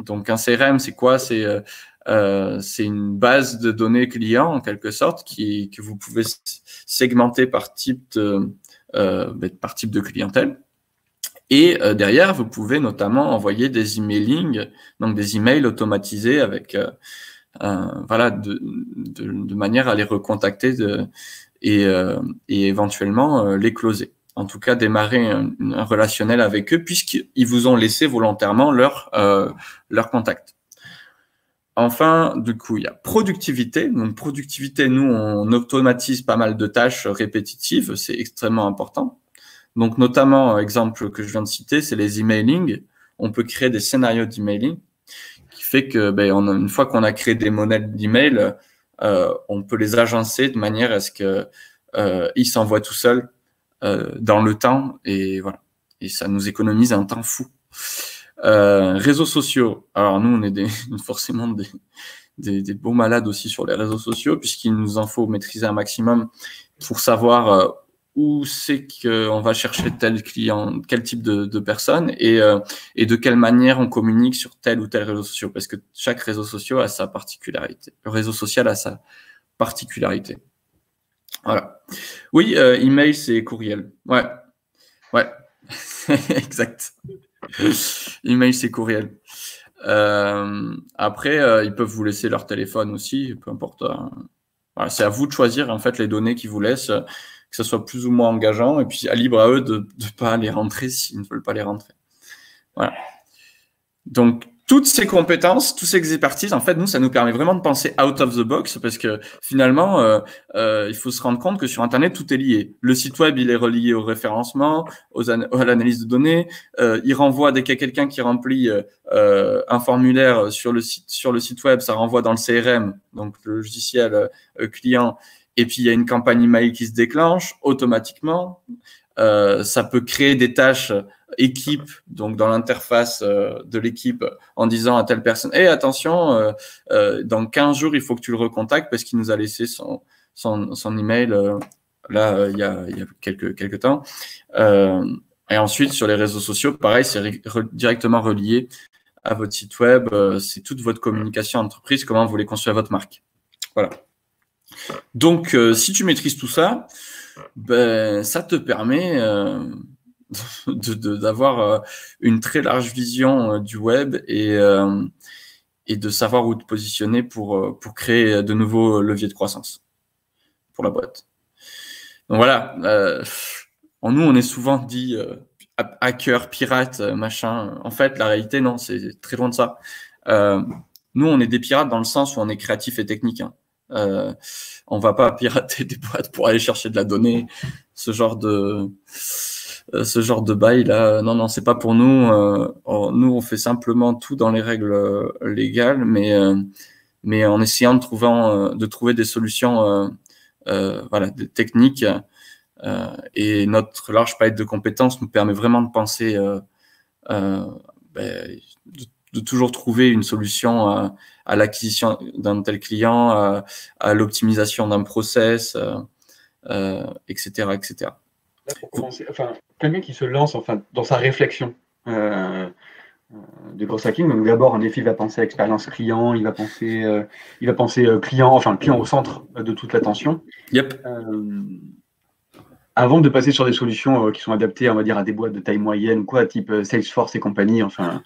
donc un CRM, c'est quoi? C'est une base de données clients en quelque sorte que vous pouvez segmenter par type de clientèle. Et derrière, vous pouvez notamment envoyer des emailing, donc des emails automatisés avec de manière à les recontacter et éventuellement les closer. En tout cas, démarrer un relationnel avec eux puisqu'ils vous ont laissé volontairement leur contact. Enfin, du coup, il y a productivité. Donc, productivité, nous, on automatise pas mal de tâches répétitives. C'est extrêmement important. Donc, notamment, exemple que je viens de citer, c'est les emailing. On peut créer des scénarios d'emailing qui fait que, une fois qu'on a créé des modèles d'email, on peut les agencer de manière à ce qu'ils s'envoient tout seuls dans le temps et voilà. Et ça nous économise un temps fou. Réseaux sociaux. Alors nous, on est forcément des beaux malades aussi sur les réseaux sociaux puisqu'il nous en faut maîtriser un maximum pour savoir où c'est qu'on va chercher tel client, quel type de personnes et de quelle manière on communique sur tel ou tel réseau social parce que chaque réseau social a sa particularité. Le réseau social a sa particularité. Voilà. Oui, email, c'est courriel. Ouais. Exact. Email, c'est courriel. Après, ils peuvent vous laisser leur téléphone aussi, peu importe. Voilà, c'est à vous de choisir en fait les données qu'ils vous laissent, que ce soit plus ou moins engageant, et puis à libre à eux de ne pas les rentrer s'ils ne veulent pas les rentrer. Voilà. Donc, toutes ces compétences, toutes ces expertises, en fait, nous, ça nous permet vraiment de penser out of the box parce que finalement, il faut se rendre compte que sur Internet, tout est lié. Le site web, il est relié au référencement, à l'analyse de données. Il renvoie dès qu'il y a quelqu'un qui remplit un formulaire sur le site web, ça renvoie dans le CRM, donc le logiciel client. Et puis, il y a une campagne email qui se déclenche automatiquement. Ça peut créer des tâches équipe, donc dans l'interface de l'équipe, en disant à telle personne, attention, dans 15 jours, il faut que tu le recontactes parce qu'il nous a laissé son email là, il y a quelques temps. Et ensuite, sur les réseaux sociaux, pareil, c'est directement relié à votre site web. C'est toute votre communication entreprise, comment vous voulez construire votre marque. Voilà. Donc, si tu maîtrises tout ça, ça te permet d'avoir une très large vision du web et de savoir où te positionner pour créer de nouveaux leviers de croissance pour la boîte. Donc voilà, nous on est souvent dit hacker, pirate, machin. En fait, la réalité, non, c'est très loin de ça. Nous, on est des pirates dans le sens où on est créatif et technique. On va pas pirater des boîtes pour aller chercher de la donnée. ce genre de bail là. Non, non, c'est pas pour nous. Nous, on fait simplement tout dans les règles légales, mais en essayant de trouver des solutions voilà, des techniques. Et notre large palette de compétences nous permet vraiment de penser, de toujours trouver une solution à l'acquisition d'un tel client, à l'optimisation d'un process, etc., etc. Là, pour commencer, enfin, quelqu'un qui se lance enfin, dans sa réflexion de growth hacking, donc d'abord, en effet, il va penser à l'expérience client, il va penser client, enfin, le client au centre de toute l'attention. Yep. Avant de passer sur des solutions qui sont adaptées, on va dire, à des boîtes de taille moyenne, quoi, type Salesforce et compagnie, enfin,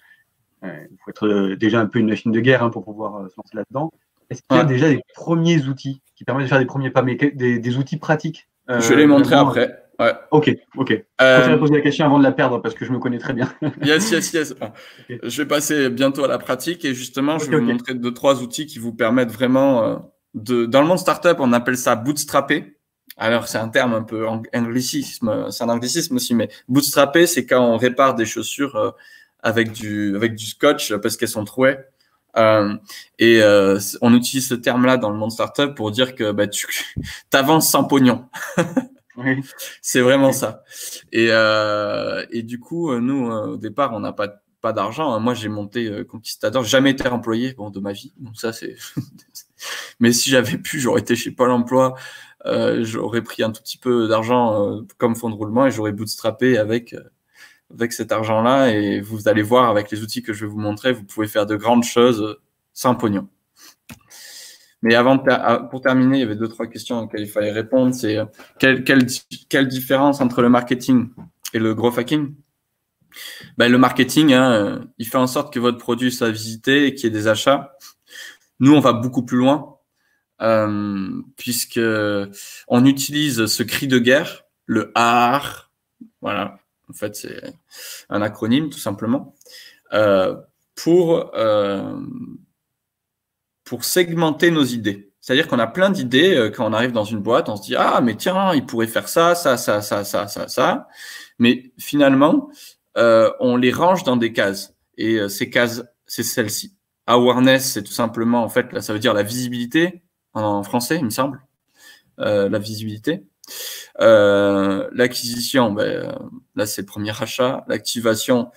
il faut être déjà un peu une machine de guerre pour pouvoir se lancer là-dedans. Est-ce qu'il y a déjà des premiers outils qui permettent de faire des premiers pas, mais des outils pratiques je vais les montrer après. Ouais. Ok. Je préfère poser la question avant de la perdre parce que je me connais très bien. Yes. Okay. Je vais passer bientôt à la pratique et justement, je vais vous montrer 2-3 outils qui vous permettent vraiment dans le monde startup, on appelle ça bootstrapper. Alors, c'est un terme un peu anglicisme, c'est un anglicisme aussi, mais bootstrapper, c'est quand on répare des chaussures avec du scotch parce qu'elles sont trouées. On utilise ce terme-là dans le monde startup pour dire que tu avances sans pognon. Oui. C'est vraiment ça. Et du coup, nous, au départ, on n'a pas d'argent. Moi, j'ai monté Conquistador, jamais été employé de ma vie. Donc ça, c'est. Mais si j'avais pu, j'aurais été chez Pôle Emploi. J'aurais pris un tout petit peu d'argent comme fonds de roulement et j'aurais bootstrappé avec cet argent-là. Et vous allez voir, avec les outils que je vais vous montrer, vous pouvez faire de grandes choses sans pognon. Mais pour terminer, il y avait 2-3 questions auxquelles il fallait répondre. C'est quelle différence entre le marketing et le growth hacking? Le marketing, il fait en sorte que votre produit soit visité et qu'il y ait des achats. Nous, on va beaucoup plus loin. Puisque on utilise ce cri de guerre, le AR, voilà, en fait c'est un acronyme tout simplement, pour segmenter nos idées. C'est-à-dire qu'on a plein d'idées quand on arrive dans une boîte, on se dit ah mais tiens il pourrait faire ça, mais finalement on les range dans des cases et ces cases c'est celle-ci. Awareness c'est tout simplement en fait là ça veut dire la visibilité. En français, il me semble, la visibilité. L'acquisition, là, c'est le premier achat. L'activation,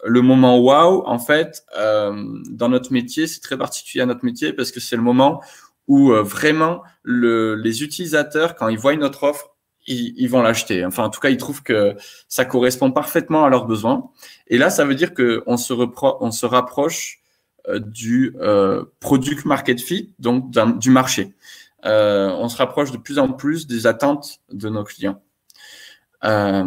le moment wow, en fait, dans notre métier, c'est très particulier à notre métier parce que c'est le moment où vraiment les utilisateurs, quand ils voient notre offre, ils vont l'acheter. Enfin, en tout cas, ils trouvent que ça correspond parfaitement à leurs besoins. Et là, ça veut dire qu'on se rapproche du product market fit, donc du marché. On se rapproche de plus en plus des attentes de nos clients. La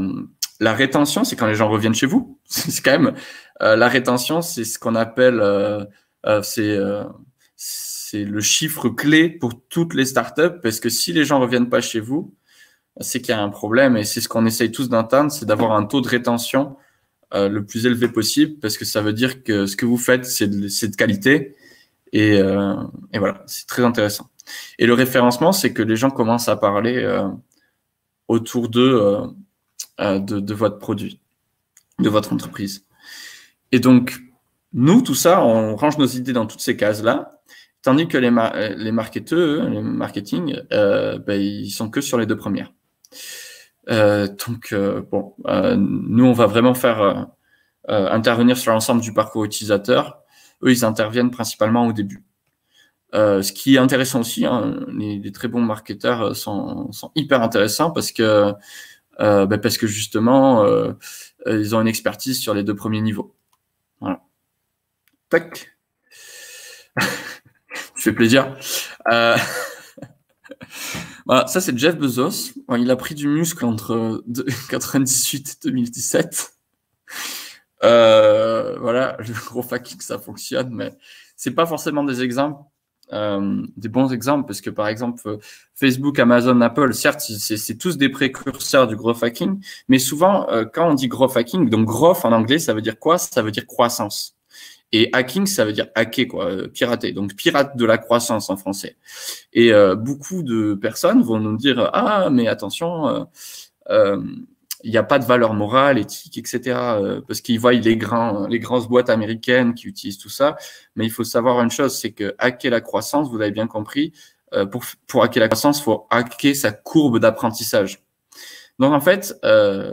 rétention, c'est quand les gens reviennent chez vous. C'est quand même la rétention, c'est ce qu'on appelle c'est le chiffre clé pour toutes les startups parce que si les gens reviennent pas chez vous, c'est qu'il y a un problème et c'est ce qu'on essaye tous d'atteindre, c'est d'avoir un taux de rétention le plus élevé possible parce que ça veut dire que ce que vous faites, c'est de qualité et voilà, c'est très intéressant. Et le référencement, c'est que les gens commencent à parler autour de votre produit, de votre entreprise. Et donc, nous, tout ça, on range nos idées dans toutes ces cases-là, tandis que les marketeurs, les marketing, ils sont que sur les 2 premières. Nous, on va vraiment faire intervenir sur l'ensemble du parcours utilisateur. Eux, ils interviennent principalement au début. Ce qui est intéressant aussi, les très bons marketeurs sont hyper intéressants parce que justement, ils ont une expertise sur les 2 premiers niveaux. Voilà. Tac. Ça fait plaisir. Voilà, ça c'est Jeff Bezos. Il a pris du muscle entre 1998 et 2017. Voilà, le growth hacking, ça fonctionne, mais c'est pas forcément des exemples, des bons exemples, parce que par exemple, Facebook, Amazon, Apple, certes, c'est tous des précurseurs du growth hacking, mais souvent, quand on dit growth hacking, donc growth en anglais, ça veut dire quoi? Ça veut dire croissance. Et hacking, ça veut dire hacker, quoi, pirater. Donc, pirate de la croissance en français. Et beaucoup de personnes vont nous dire, ah, mais attention, il n'y a pas de valeur morale, éthique, etc. Parce qu'ils voient les grosses boîtes américaines qui utilisent tout ça. Mais il faut savoir une chose, c'est que hacker la croissance, vous l'avez bien compris, pour hacker la croissance, il faut hacker sa courbe d'apprentissage. Donc, en fait,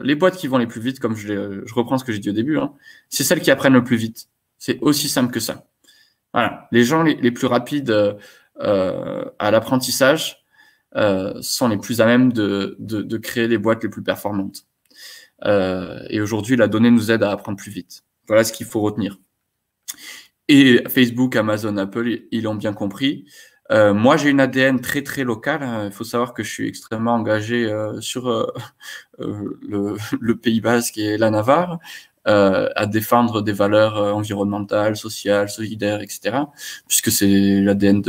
les boîtes qui vont les plus vite, comme je reprends ce que j'ai dit au début, hein, c'est celles qui apprennent le plus vite. C'est aussi simple que ça. Voilà. Les gens les plus rapides à l'apprentissage sont les plus à même de créer les boîtes les plus performantes. Et aujourd'hui, la donnée nous aide à apprendre plus vite. Voilà ce qu'il faut retenir. Et Facebook, Amazon, Apple, ils l'ont bien compris. Moi, j'ai une ADN très, très locale. Il faut savoir que je suis extrêmement engagé sur le Pays Basque et la Navarre, à défendre des valeurs environnementales, sociales, solidaires, etc., puisque c'est l'ADN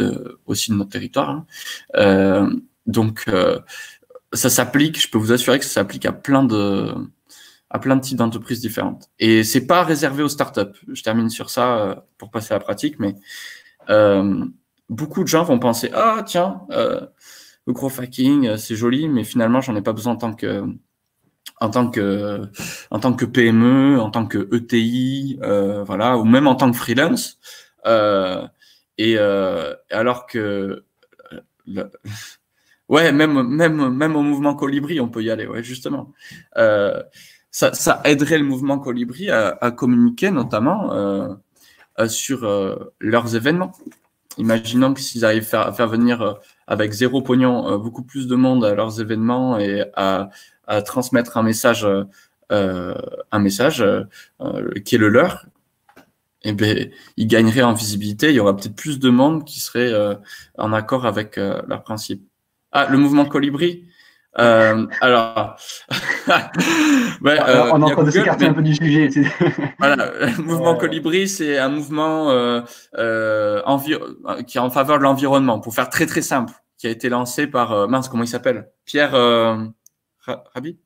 aussi de notre territoire. Hein. Donc, ça s'applique, je peux vous assurer que ça s'applique à plein de types d'entreprises différentes. Et c'est pas réservé aux startups. Je termine sur ça pour passer à la pratique, mais beaucoup de gens vont penser, ah tiens, le growth hacking, c'est joli, mais finalement, j'en ai pas besoin en tant que PME, en tant que ETI, voilà, ou même en tant que freelance. Alors que ouais, même au mouvement Colibri, on peut y aller, ouais, justement. Ça aiderait le mouvement Colibri à communiquer, notamment sur leurs événements. Imaginons que s'ils arrivent à faire venir avec zéro pognon beaucoup plus de monde à leurs événements et à transmettre un message qui est le leur, eh bien, ils gagneraient en visibilité. Il y aura peut-être plus de monde qui serait en accord avec leurs principes. Ah, le mouvement Colibri. Alors, on est en train de s'écarter un peu du sujet. Voilà, le mouvement Colibri, c'est un mouvement qui est en faveur de l'environnement, pour faire très très simple, qui a été lancé par comment il s'appelle? Pierre Rabhi?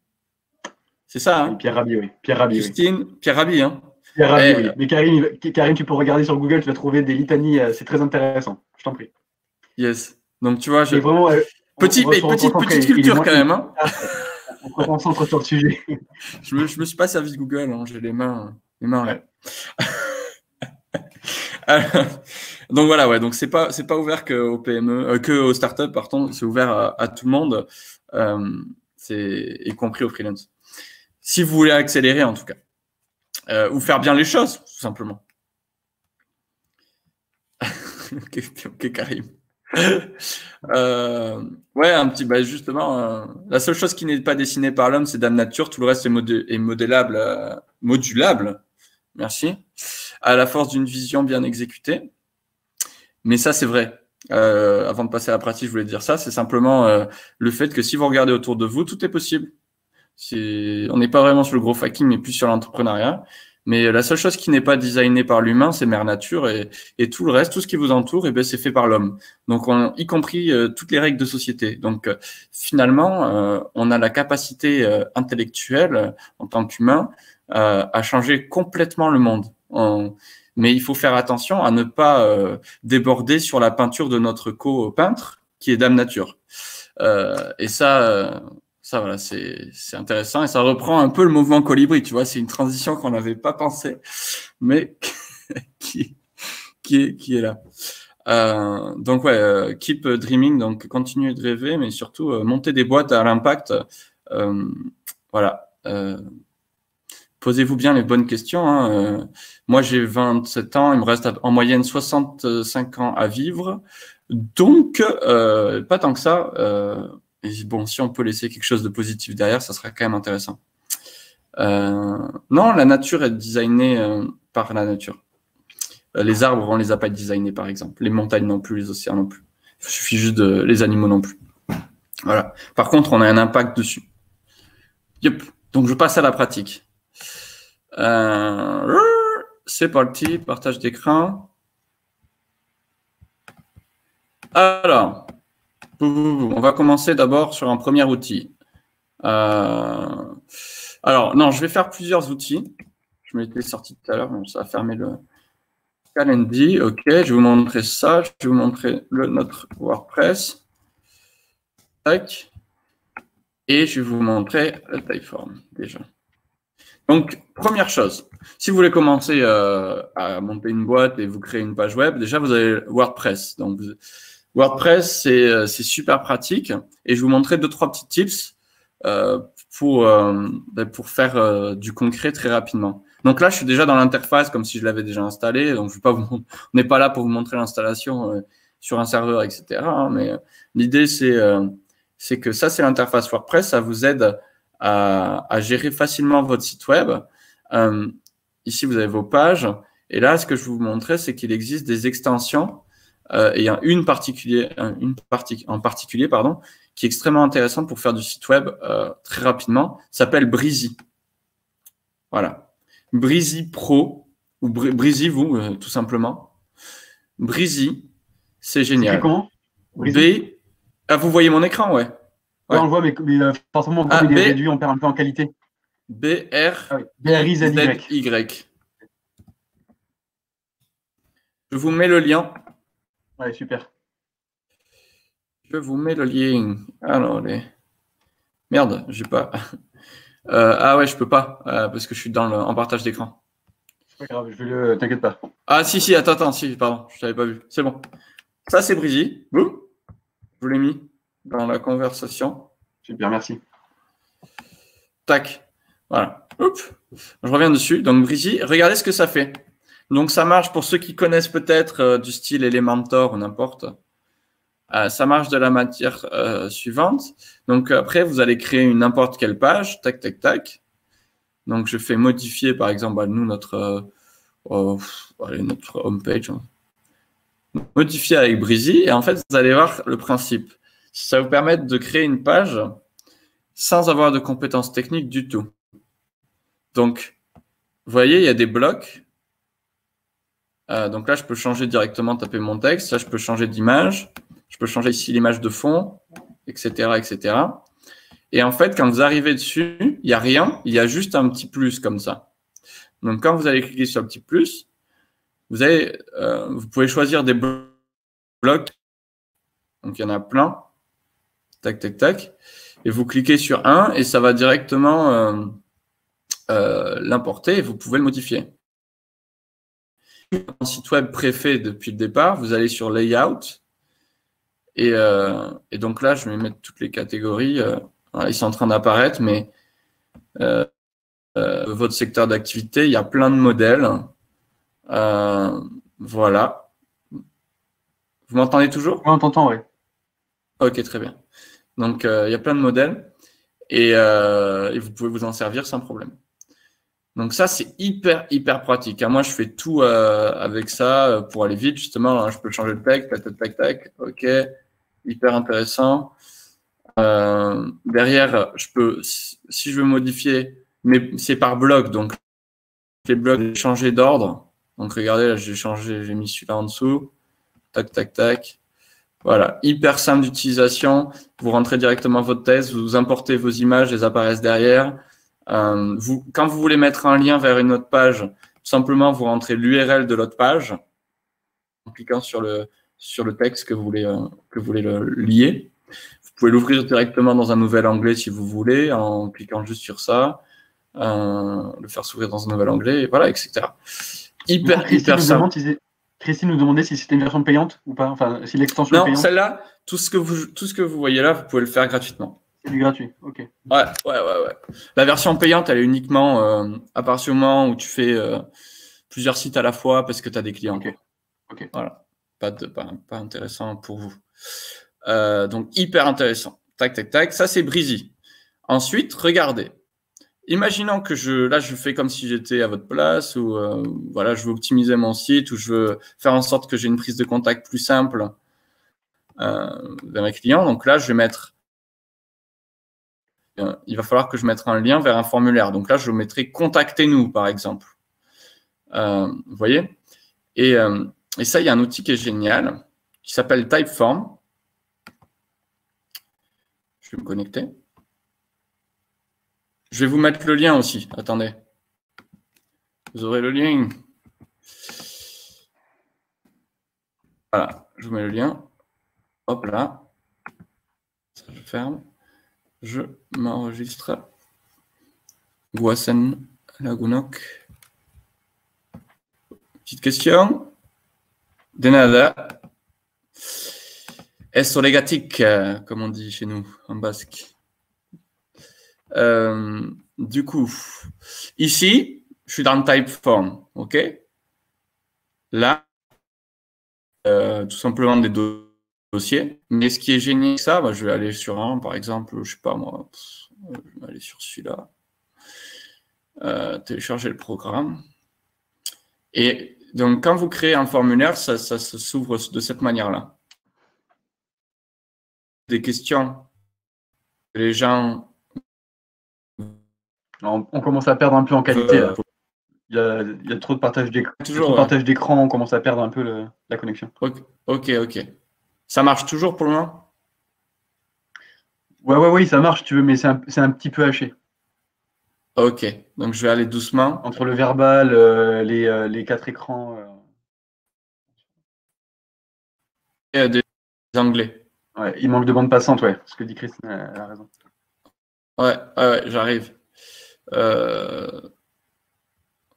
C'est ça, hein? Pierre Rabhi, oui. Pierre Rabhi, Christine, oui. Pierre Rabhi, hein? Pierre Rabhi, oui. Mais Karim, tu peux regarder sur Google, tu vas trouver des litanies, c'est très intéressant. Je t'en prie. Yes. Donc tu vois, vraiment, petite culture quand même, hein? On se concentre sur le sujet. Je me suis pas servi de Google, hein. J'ai les mains là. Donc voilà, ouais. Donc c'est pas ouvert que aux PME, que aux startups, pardon. C'est ouvert à tout le monde, y compris aux freelance. Si vous voulez accélérer, en tout cas, ou faire bien les choses, tout simplement. ok, Karim. Ouais, un petit, justement, la seule chose qui n'est pas dessinée par l'homme, c'est Dame Nature. Tout le reste est modulable. Merci. À la force d'une vision bien exécutée. Mais ça, c'est vrai. Avant de passer à la pratique, je voulais dire ça. C'est simplement le fait que si vous regardez autour de vous, tout est possible. On n'est pas vraiment sur le growth hacking, mais plus sur l'entrepreneuriat. Mais la seule chose qui n'est pas designée par l'humain, c'est Mère Nature, et tout le reste, tout ce qui vous entoure, c'est fait par l'homme. Donc, y compris toutes les règles de société. Donc, finalement, on a la capacité intellectuelle en tant qu'humain à changer complètement le monde. Mais il faut faire attention à ne pas déborder sur la peinture de notre co-peintre, qui est Dame Nature. Et ça, voilà, c'est intéressant, et ça reprend un peu le mouvement Colibri, tu vois, c'est une transition qu'on n'avait pas pensé, mais qui est là. Donc ouais, keep dreaming, donc continuez de rêver, mais surtout monter des boîtes à l'impact. Voilà. Posez-vous bien les bonnes questions, hein. Moi, j'ai 27 ans, il me reste en moyenne 65 ans à vivre, donc pas tant que ça. Et bon, si on peut laisser quelque chose de positif derrière, ça sera quand même intéressant. Non, la nature est designée par la nature. Les arbres, on les a pas designés, par exemple. Les montagnes non plus, les océans non plus. Il suffit juste les animaux non plus. Voilà. Par contre, on a un impact dessus. Yep. Donc, je passe à la pratique. C'est parti, partage d'écran. Alors, on va commencer d'abord sur un premier outil. Alors, non, je vais faire plusieurs outils. Je m'étais sorti tout à l'heure, ça a fermé Calendly, ok, je vais vous montrer ça. Je vais vous montrer notre WordPress. Tac. Et je vais vous montrer le Typeform déjà. Donc, première chose, si vous voulez commencer à monter une boîte et vous créer une page web, déjà, vous avez WordPress. Donc, WordPress, c'est super pratique. Et je vais vous montrer 2-3 petits tips pour faire du concret très rapidement. Donc là, je suis déjà dans l'interface comme si je l'avais déjà installé. Donc, je vais pas on n'est pas là pour vous montrer l'installation sur un serveur, etc. Hein, mais l'idée, c'est que ça, c'est l'interface WordPress. Ça vous aide à gérer facilement votre site web. Ici, vous avez vos pages. Et là, ce que je vais vous montrer, c'est qu'il existe des extensions. Et il y a une partie en particulier, pardon, qui est extrêmement intéressante pour faire du site web très rapidement. Ça s'appelle Breezy. Voilà. Breezy Pro, ou Breezy, vous, tout simplement. Breezy, c'est génial. C'est comment? Ah, vous voyez mon écran, ouais. Ouais, on le voit, mais forcément, comme il est réduit, on perd un peu en qualité. B-R-I-Z-Y. Je vous mets le lien. Ouais, super. Je vous mets le lien. Alors, merde, j'ai pas. Ah ouais, je peux pas, parce que je suis en partage d'écran. C'est pas grave, je vais le. T'inquiète pas. Ah si, attends, si, pardon, je t'avais pas vu. C'est bon. Ça, c'est Breezy. Je vous l'ai mis dans la conversation. Super, merci. Tac. Voilà. Oups. Je reviens dessus. Donc, Breezy, regardez ce que ça fait. Donc, ça marche pour ceux qui connaissent peut-être du style Elementor ou n'importe. Ça marche de la matière suivante. Donc, après, vous allez créer n'importe quelle page. Tac, tac, tac. Donc, je fais modifier, par exemple, nous, notre homepage. Modifier avec Breezy. Et en fait, vous allez voir le principe. Ça va vous permettre de créer une page sans avoir de compétences techniques du tout. Donc, vous voyez, il y a des blocs. Donc là, je peux changer directement, taper mon texte. Là, je peux changer d'image. Je peux changer ici l'image de fond, etc., etc. Et en fait, quand vous arrivez dessus, il n'y a rien. Il y a juste un petit plus comme ça. Donc, quand vous allez cliquer sur le petit plus, vous pouvez choisir des blocs. Donc, il y en a plein. Tac, tac, tac. Et vous cliquez sur un et ça va directement l'importer et vous pouvez le modifier. Un site web préfet depuis le départ, vous allez sur Layout. Et donc là, je vais mettre toutes les catégories. Voilà, ils sont en train d'apparaître, mais votre secteur d'activité, il y a plein de modèles. Voilà. Vous m'entendez toujours? Oui, on t'entend, oui. Ok, très bien. Donc, il y a plein de modèles et vous pouvez vous en servir sans problème. Donc ça, c'est hyper pratique. Moi, je fais tout avec ça pour aller vite, justement. Là, je peux changer le texte, tac. Ok, hyper intéressant. Derrière, je peux, si je veux modifier, mais c'est par bloc. Donc, les blocs, j'ai changé d'ordre. Donc, regardez, là, j'ai mis celui-là en dessous. Tac. Voilà, hyper simple d'utilisation. Vous rentrez directement votre texte, vous importez vos images, elles apparaissent derrière. Quand vous voulez mettre un lien vers une autre page, tout simplement, vous rentrez l'URL de l'autre page en cliquant sur le texte que vous voulez le lier. Vous pouvez l'ouvrir directement dans un nouvel onglet si vous voulez, en cliquant juste sur ça, le faire s'ouvrir dans un nouvel onglet, et voilà, etc. Hyper simple. Christine nous demandait si c'était une version payante ou pas, enfin, si l'extension est payante. Non, celle-là, tout ce que vous voyez là, vous pouvez le faire gratuitement. C'est du gratuit, ok. Ouais. La version payante, elle est uniquement à partir du moment où tu fais plusieurs sites à la fois parce que tu as des clients. Ok. Voilà. Pas intéressant pour vous. Donc, hyper intéressant. Tac. Ça, c'est Breezy. Ensuite, regardez. Imaginons que je fais comme si j'étais à votre place ou voilà, je veux optimiser mon site ou je veux faire en sorte que j'ai une prise de contact plus simple vers mes clients. Donc là, je vais mettre il va falloir que je mette un lien vers un formulaire. Donc là, je mettrai « Contactez-nous » par exemple. Vous voyez et ça, il y a un outil qui est génial qui s'appelle Typeform. Je vais me connecter. Je vais vous mettre le lien aussi. Attendez. Vous aurez le lien. Voilà, je vous mets le lien. Hop là. Ça, je ferme. Je m'enregistre. Guasen Lagunok. Petite question. De nada. Es olégatique, comme on dit chez nous, en basque. Du coup, ici, je suis dans le Typeform, ok? Là, tout simplement des dossiers. Mais ce qui est génial avec ça, bah, je vais aller sur un, par exemple, je sais pas moi, je vais aller sur celui-là. Télécharger le programme. Et donc, quand vous créez un formulaire, ça s'ouvre de cette manière-là. Des questions que les gens... On commence à perdre un peu en qualité, là. Il y a trop de partage d'écran, on commence à perdre un peu la connexion. Ok. Ça marche toujours pour le moment? Oui, ça marche, tu veux, mais c'est un petit peu haché. Ok, donc je vais aller doucement. Entre le verbal, les 4 écrans. Des anglais. Ouais, il manque de bande passante, ouais. Ce que dit Christine, elle a raison. Ouais, j'arrive.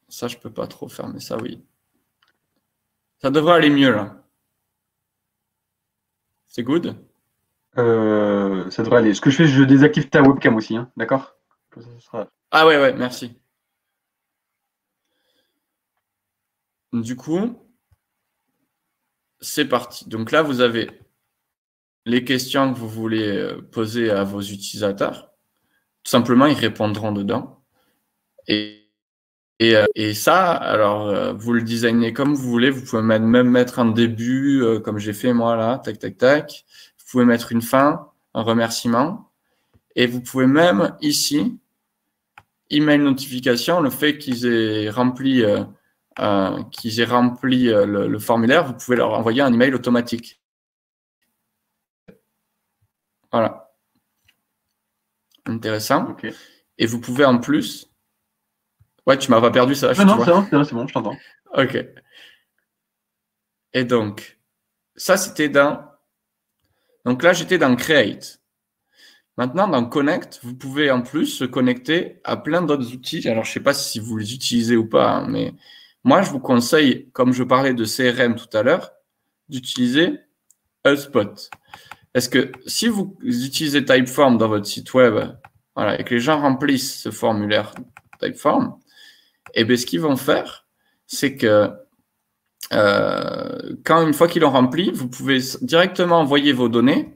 Ça, je peux pas trop faire, mais ça, oui. Ça devrait aller mieux, là. C'est good? Ça devrait aller. Ce que je fais, je désactive ta webcam aussi, hein, d'accord? Ah ouais, merci. Du coup, c'est parti. Donc là, vous avez les questions que vous voulez poser à vos utilisateurs. Tout simplement, ils répondront dedans. Et ça, alors, vous le designez comme vous voulez. Vous pouvez même mettre un début, comme j'ai fait moi là, tac. Vous pouvez mettre une fin, un remerciement. Et vous pouvez même ici, email notification, le fait qu'ils aient rempli, le formulaire, vous pouvez leur envoyer un email automatique. Voilà. Intéressant. Okay. Et vous pouvez en plus... Ouais, tu m'as pas perdu ça. Non, c'est bon, je t'entends. Ok. Et donc, ça, c'était dans... Donc là, j'étais dans Create. Maintenant, dans Connect, vous pouvez en plus se connecter à plein d'autres outils. Alors, je ne sais pas si vous les utilisez ou pas, hein, mais moi, je vous conseille, comme je parlais de CRM tout à l'heure, d'utiliser HubSpot. Parce que si vous utilisez Typeform dans votre site web, voilà, et que les gens remplissent ce formulaire Typeform, et bien, ce qu'ils vont faire, c'est que quand une fois qu'ils l'ont rempli, vous pouvez directement envoyer vos données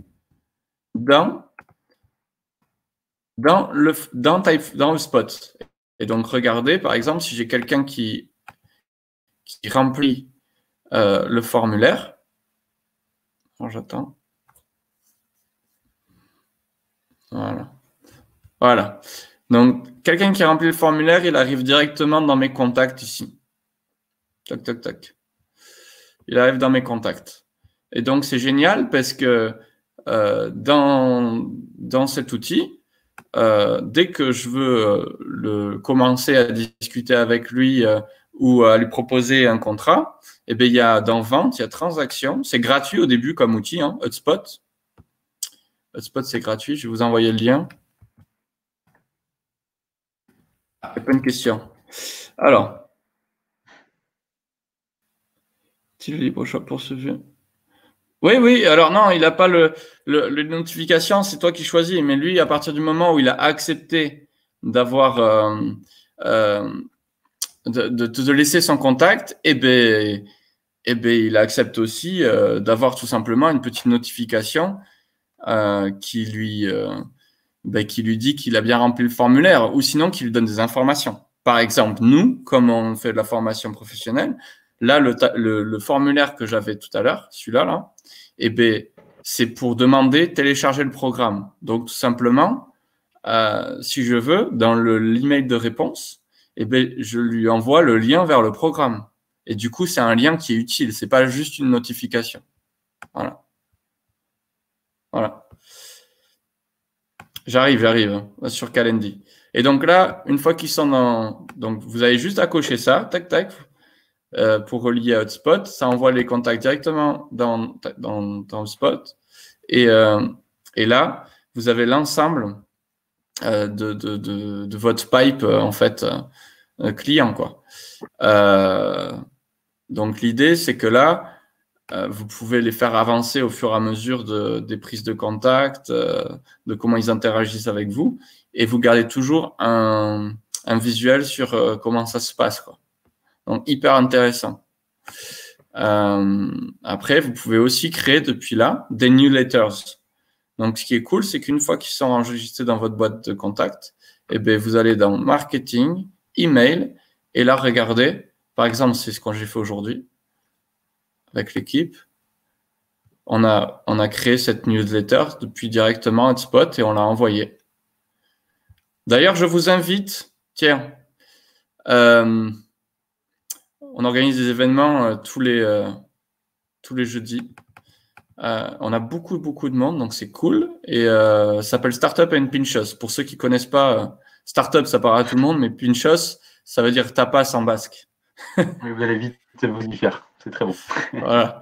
dans HubSpot. Et donc, regardez, par exemple, si j'ai quelqu'un qui remplit le formulaire. J'attends. Voilà. Donc, quelqu'un qui remplit le formulaire, il arrive directement dans mes contacts ici. Tac. Il arrive dans mes contacts. Et donc, c'est génial parce que dans cet outil, dès que je veux commencer à discuter avec lui ou à lui proposer un contrat, eh bien, il y a dans Vente, il y a Transactions. C'est gratuit au début comme outil, hein, HubSpot. HubSpot, c'est gratuit. Je vais vous envoyer le lien. Il n'y a pas une question. Alors, tu libre pour ce jeu. Oui. Alors non, il n'a pas le notification, c'est toi qui choisis. Mais lui, à partir du moment où il a accepté d'avoir de te laisser son contact, il accepte aussi d'avoir tout simplement une petite notification qui lui dit qu'il a bien rempli le formulaire, ou sinon qu'il lui donne des informations. Par exemple, nous, comme on fait de la formation professionnelle, là, le formulaire que j'avais tout à l'heure, celui-là, là, c'est pour demander télécharger le programme. Donc, tout simplement, si je veux, dans l'email de réponse, je lui envoie le lien vers le programme. Et du coup, c'est un lien qui est utile. C'est pas juste une notification. Voilà. J'arrive sur Calendly. Et donc là, une fois qu'ils sont dans... Donc, vous avez juste à cocher ça. Tac. pour relier à Hotspot. Ça envoie les contacts directement dans Hotspot. Et là, vous avez l'ensemble de votre pipe, en fait, client, quoi. Donc, l'idée, c'est que là, vous pouvez les faire avancer au fur et à mesure des prises de contact, de comment ils interagissent avec vous. Et vous gardez toujours un visuel sur comment ça se passe, quoi. Donc, hyper intéressant. Après, vous pouvez aussi créer depuis là des newsletters. Donc, ce qui est cool, c'est qu'une fois qu'ils sont enregistrés dans votre boîte de contact, eh bien, vous allez dans marketing, email, et là, regardez. Par exemple, c'est ce que j'ai fait aujourd'hui avec l'équipe. On a créé cette newsletter depuis directement Hotspot et on l'a envoyée. D'ailleurs, je vous invite, tiens, on organise des événements tous les jeudis. On a beaucoup de monde, donc c'est cool. Et ça s'appelle Startup and Pinchos. Pour ceux qui connaissent pas, Startup, ça parle à tout le monde, mais Pinchos, ça veut dire tapas en basque. Oui, vous allez vite vous y faire. C'est très bon. Voilà.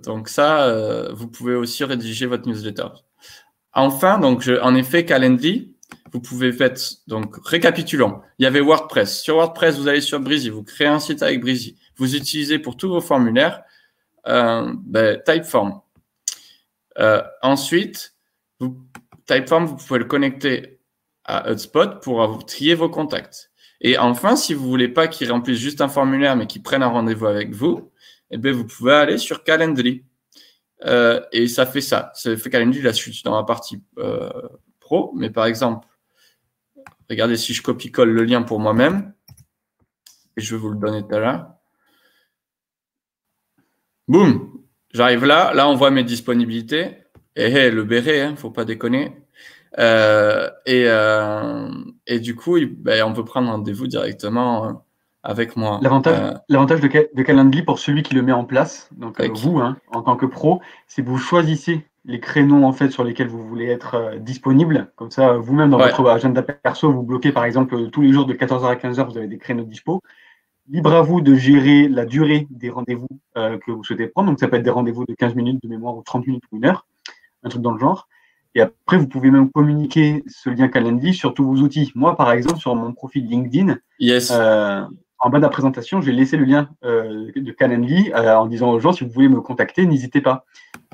Donc ça, vous pouvez aussi rédiger votre newsletter. Enfin, donc en effet, Calendly, vous pouvez faire, donc récapitulons. Il y avait WordPress. Sur WordPress, vous allez sur Brizy, vous créez un site avec Brizy. Vous utilisez pour tous vos formulaires Typeform. Ensuite, Typeform, vous pouvez le connecter à Hotspot pour trier vos contacts. Et enfin, si vous voulez pas qu'ils remplissent juste un formulaire, mais qu'ils prennent un rendez-vous avec vous, eh bien, vous pouvez aller sur Calendly. Et ça fait ça. Ça fait Calendly, là, je suis dans la partie pro. Mais par exemple, regardez si je copie-colle le lien pour moi-même. Et je vais vous le donner tout à l'heure. Boum, j'arrive là. Là, on voit mes disponibilités. Et le béret, hein, faut pas déconner. Et du coup, on peut prendre rendez-vous directement avec moi. L'avantage de Calendly pour celui qui le met en place, donc vous, hein, en tant que pro, c'est que vous choisissez les créneaux en fait sur lesquels vous voulez être disponible. Comme ça, vous-même dans votre agenda perso, vous bloquez par exemple tous les jours de 14h à 15h, vous avez des créneaux dispo. Libre à vous de gérer la durée des rendez-vous que vous souhaitez prendre. Donc ça peut être des rendez-vous de 15 minutes de mémoire ou 30 minutes ou 1 heure, un truc dans le genre. Et après, vous pouvez même communiquer ce lien Calendly sur tous vos outils. Moi, par exemple, sur mon profil LinkedIn, en bas de la présentation, j'ai laissé le lien de Calendly en disant aux gens, si vous voulez me contacter, n'hésitez pas.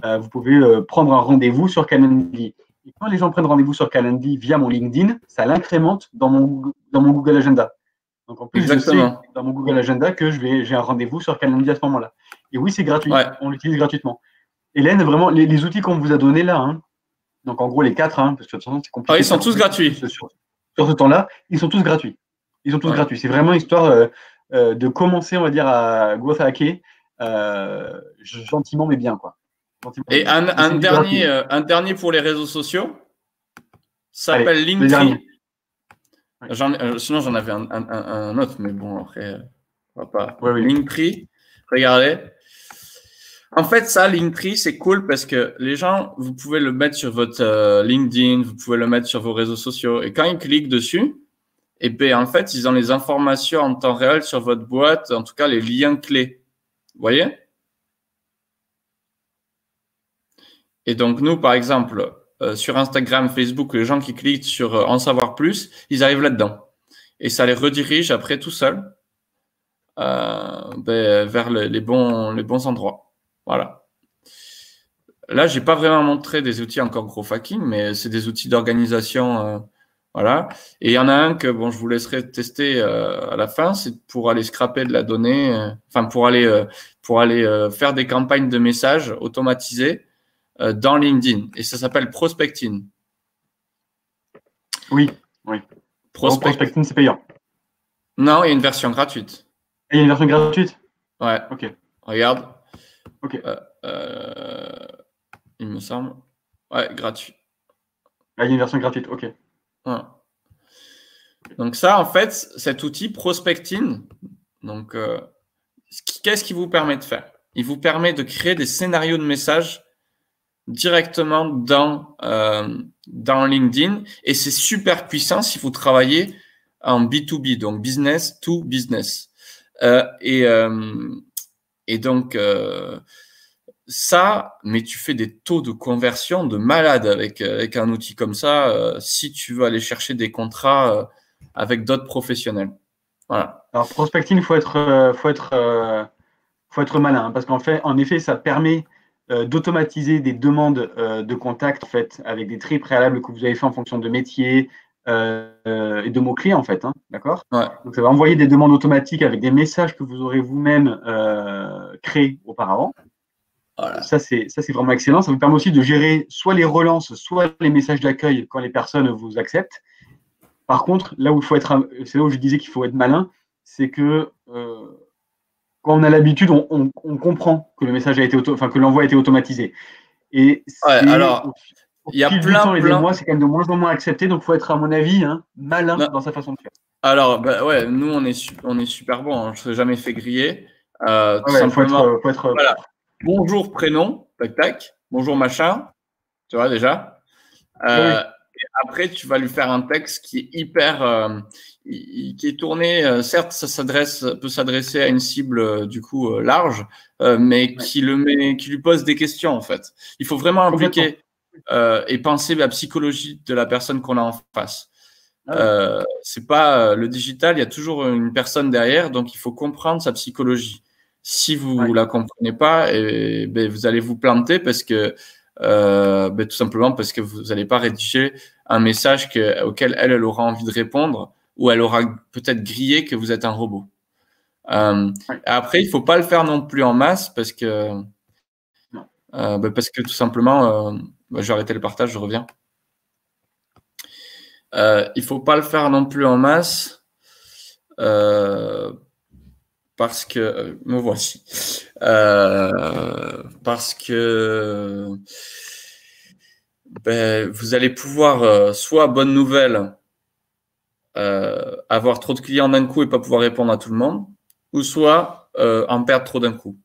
Vous pouvez prendre un rendez-vous sur Calendly. Et quand les gens prennent rendez-vous sur Calendly via mon LinkedIn, ça l'incrémente dans mon Google Agenda. Donc, en plus, je sais dans mon Google Agenda que j'ai un rendez-vous sur Calendly à ce moment-là. Et oui, c'est gratuit. On l'utilise gratuitement. Hélène, vraiment, les outils qu'on vous a donnés là, hein, donc en gros les 4, hein, parce que de toute façon, c'est compliqué. Ils sont tous gratuits. Sur ce temps-là, ils sont tous gratuits. Ils sont tous gratuits. C'est vraiment histoire de commencer, on va dire, à growth hacker gentiment, mais bien, quoi. Et un dernier pour les réseaux sociaux, s'appelle Linktree. Sinon, j'en avais un autre, mais bon, après, on va pas. Linktree, regardez. En fait, ça, Linktree, c'est cool parce que les gens, vous pouvez le mettre sur votre LinkedIn, vous pouvez le mettre sur vos réseaux sociaux. Et quand ils cliquent dessus, et bien, en fait, ils ont les informations en temps réel sur votre boîte, en tout cas, les liens clés. Vous voyez? Et donc, nous, par exemple, sur Instagram, Facebook, les gens qui cliquent sur en savoir plus, ils arrivent là-dedans. Et ça les redirige après tout seul vers les bons endroits. Voilà. Là, j'ai pas vraiment montré des outils encore growth hacking, mais c'est des outils d'organisation. Voilà. Et il y en a un que je vous laisserai tester à la fin, c'est pour aller scraper de la donnée, pour aller faire des campagnes de messages automatisées dans LinkedIn. Et ça s'appelle Prospecting. Oui. Prospecting, c'est payant. Non, il y a une version gratuite. Et il y a une version gratuite? Ouais. Ok. Regarde. Ok. Il me semble. Ouais, gratuit. Il y a une version gratuite, ok. Ouais. Donc ça, en fait, cet outil Prospecting, donc qu'est-ce qu'il vous permet de faire? Il vous permet de créer des scénarios de messages directement dans LinkedIn et c'est super puissant si vous travaillez en B2B, donc business to business. Et donc, ça, mais tu fais des taux de conversion de malade avec un outil comme ça, si tu veux aller chercher des contrats avec d'autres professionnels. Voilà. Alors, prospecting, faut être malin, hein, parce en effet, ça permet d'automatiser des demandes de contact, en fait, avec des tri préalables que vous avez fait en fonction de métier et de mots-clés, en fait, hein, d'accord? Ouais. Donc, ça va envoyer des demandes automatiques avec des messages que vous aurez vous-même créés auparavant. Voilà. Ça, c'est vraiment excellent. Ça vous permet aussi de gérer soit les relances, soit les messages d'accueil quand les personnes vous acceptent. Par contre, là où il faut être, c'est là où je disais qu'il faut être malin, c'est que quand on a l'habitude, on comprend que le message a été que l'envoi a été automatisé. Et alors, au fil du temps et des mois, c'est quand même de moins en moins accepté. Donc, il faut être, à mon avis, malin dans sa façon de faire. Alors, ouais, nous, on est super bon. Hein. Je ne serais jamais fait griller. Tout simplement. Faut être voilà. Bonjour, prénom, tac, tac. Bonjour, machin. Tu vois, déjà. Oui. Et après, tu vas lui faire un texte qui est hyper, qui est tourné. Certes, ça peut s'adresser à une cible du coup large, mais qui lui pose des questions en fait. Il faut vraiment impliquer et penser à la psychologie de la personne qu'on a en face. C'est pas le digital, il y a toujours une personne derrière, donc il faut comprendre sa psychologie. Si vous la comprenez pas, vous allez vous planter parce que tout simplement parce que vous n'allez pas rédiger un message auquel elle aura envie de répondre, ou elle aura peut-être grillé que vous êtes un robot. Après, il faut pas le faire non plus en masse parce que tout simplement, je vais arrêter le partage, je reviens. Il faut pas le faire non plus en masse parce que me voici. Parce que vous allez pouvoir soit, bonne nouvelle, avoir trop de clients d'un coup et pas pouvoir répondre à tout le monde, ou soit en perdre trop d'un coup.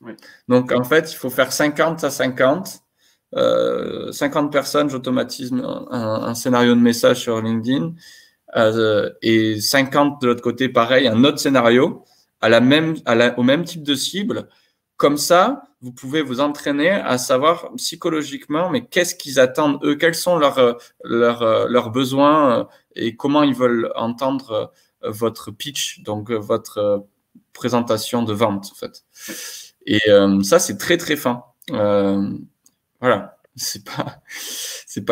Oui. Donc en fait, il faut faire 50 à 50. 50 personnes, j'automatise un scénario de message sur LinkedIn et 50 de l'autre côté, pareil, un autre scénario au même type de cible. Comme ça, vous pouvez vous entraîner à savoir psychologiquement, mais qu'est-ce qu'ils attendent eux, quels sont leurs besoins et comment ils veulent entendre votre pitch, donc votre présentation de vente en fait. Et ça, c'est très très fin. Voilà, c'est pas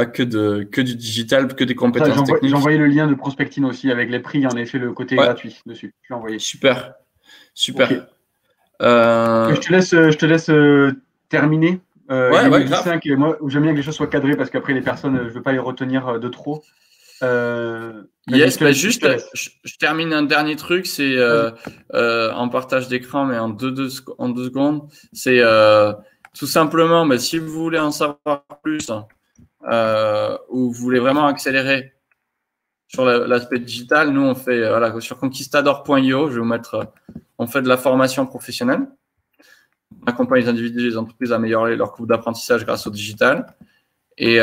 que du digital, que des compétences techniques. J'ai envoyé le lien de Prospecting aussi avec les prix, en effet, le côté gratuit dessus. Je l'ai envoyé. Super. Okay. Je te laisse terminer. Grave. 5, et moi, j'aime bien que les choses soient cadrées parce qu'après, les personnes, je ne veux pas les retenir de trop. Je termine un dernier truc, c'est en partage d'écran, mais en deux secondes. C'est tout simplement, si vous voulez en savoir plus ou vous voulez vraiment accélérer sur l'aspect digital, nous on fait sur conquistador.io, je vais vous mettre, on fait de la formation professionnelle. On accompagne les individus et les entreprises à améliorer leur coût d'apprentissage grâce au digital. Et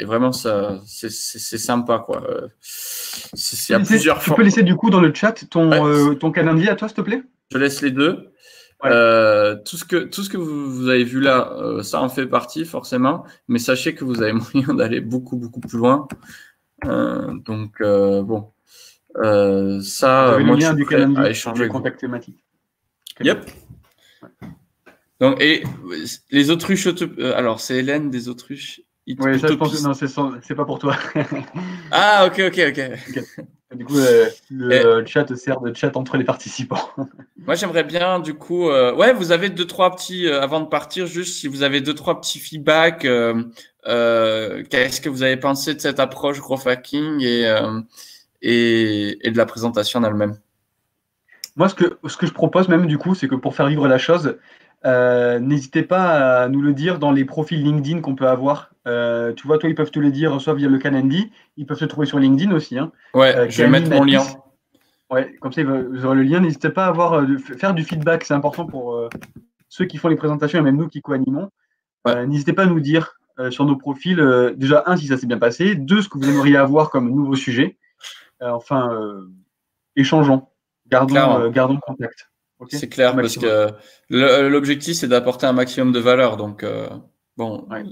vraiment, c'est sympa, quoi. C'est à plusieurs fois. Tu peux laisser du coup dans le chat ton calendrier à toi, s'il te plaît? Je laisse les deux. Tout ce que vous avez vu là, ça en fait partie forcément, mais sachez que vous avez moyen d'aller beaucoup, beaucoup plus loin. Donc, bon. Ça, moi, je suis prêt à échanger avec vous. Contact thématique. Yep. Donc, et les autruches, alors c'est Hélène des autruches. Oui, ça, je pense que non, c'est pas pour toi. Ah, ok. Du coup, le chat sert de chat entre les participants. Moi, j'aimerais bien, du coup, vous avez 2-3 petits, avant de partir, juste si vous avez 2-3 petits feedbacks, qu'est-ce que vous avez pensé de cette approche growth hacking et de la présentation en elle-même? Moi, ce que je propose même, du coup, c'est que pour faire vivre la chose, n'hésitez pas à nous le dire dans les profils LinkedIn qu'on peut avoir. Tu vois, toi, ils peuvent te le dire soit via le Calendly, ils peuvent se trouver sur LinkedIn aussi. Hein. Je vais mettre mon lien. Ouais, comme ça, vous aurez le lien. N'hésitez pas à faire du feedback, c'est important pour ceux qui font les présentations et même nous qui co-animons. N'hésitez pas à nous dire sur nos profils, déjà, si ça s'est bien passé, 2, ce que vous aimeriez avoir comme nouveau sujet. Échangeons. Gardons contact. Okay, c'est clair, parce que l'objectif, c'est d'apporter un maximum de valeur. Donc,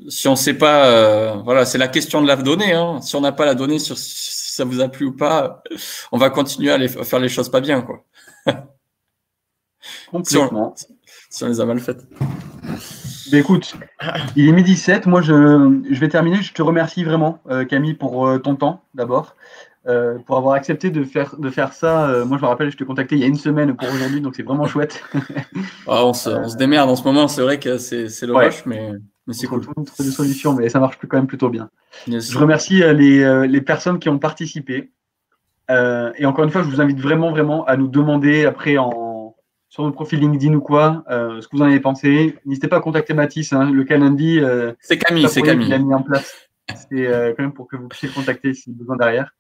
si on ne sait pas, voilà, c'est la question de la donnée. Hein. Si on n'a pas la donnée sur si ça vous a plu ou pas, on va continuer à faire les choses pas bien, quoi. Complètement. Si on les a mal faites. Ben écoute, il est 12h07. Moi, je vais terminer. Je te remercie vraiment, Camille, pour ton temps, d'abord. Pour avoir accepté de faire ça. Moi, je me rappelle, je t'ai contacté il y a une semaine pour aujourd'hui, donc c'est vraiment chouette. On se démerde en ce moment. C'est vrai que c'est le rush, mais c'est cool. On trouve des solutions, mais ça marche quand même plutôt bien. Yes. Je remercie les personnes qui ont participé. Et encore une fois, je vous invite vraiment à nous demander après sur notre profil LinkedIn ou quoi, ce que vous en avez pensé. N'hésitez pas à contacter Mathis, hein, le Calendly. C'est Camille. Il a mis en place. C'est quand même pour que vous puissiez le contacter si besoin derrière.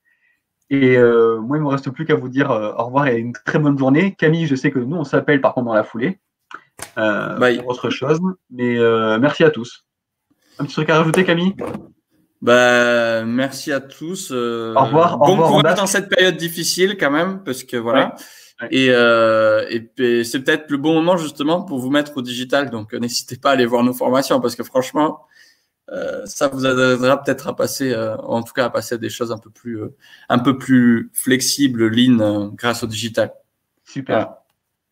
Et moi, il ne me reste plus qu'à vous dire au revoir et une très bonne journée. Camille, je sais que nous, on s'appelle par contre dans la foulée pour autre chose. Mais merci à tous. Un petit truc à rajouter, Camille? Merci à tous. Au revoir. Bon courage dans cette période difficile quand même, parce que voilà. Ouais. Et c'est peut-être le bon moment justement pour vous mettre au digital. Donc, n'hésitez pas à aller voir nos formations parce que franchement, ça vous aidera peut-être à passer, en tout cas à passer à des choses un peu plus flexibles, lean, grâce au digital. Super. Voilà.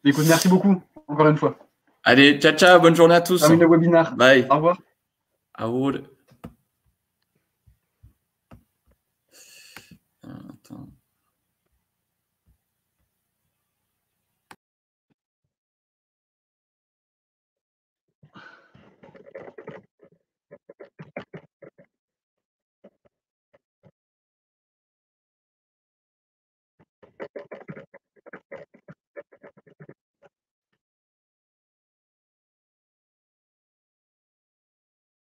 Écoute, merci beaucoup encore une fois. Allez, ciao, bonne journée à tous. Termine le webinaire. Bye. Au revoir. Au revoir.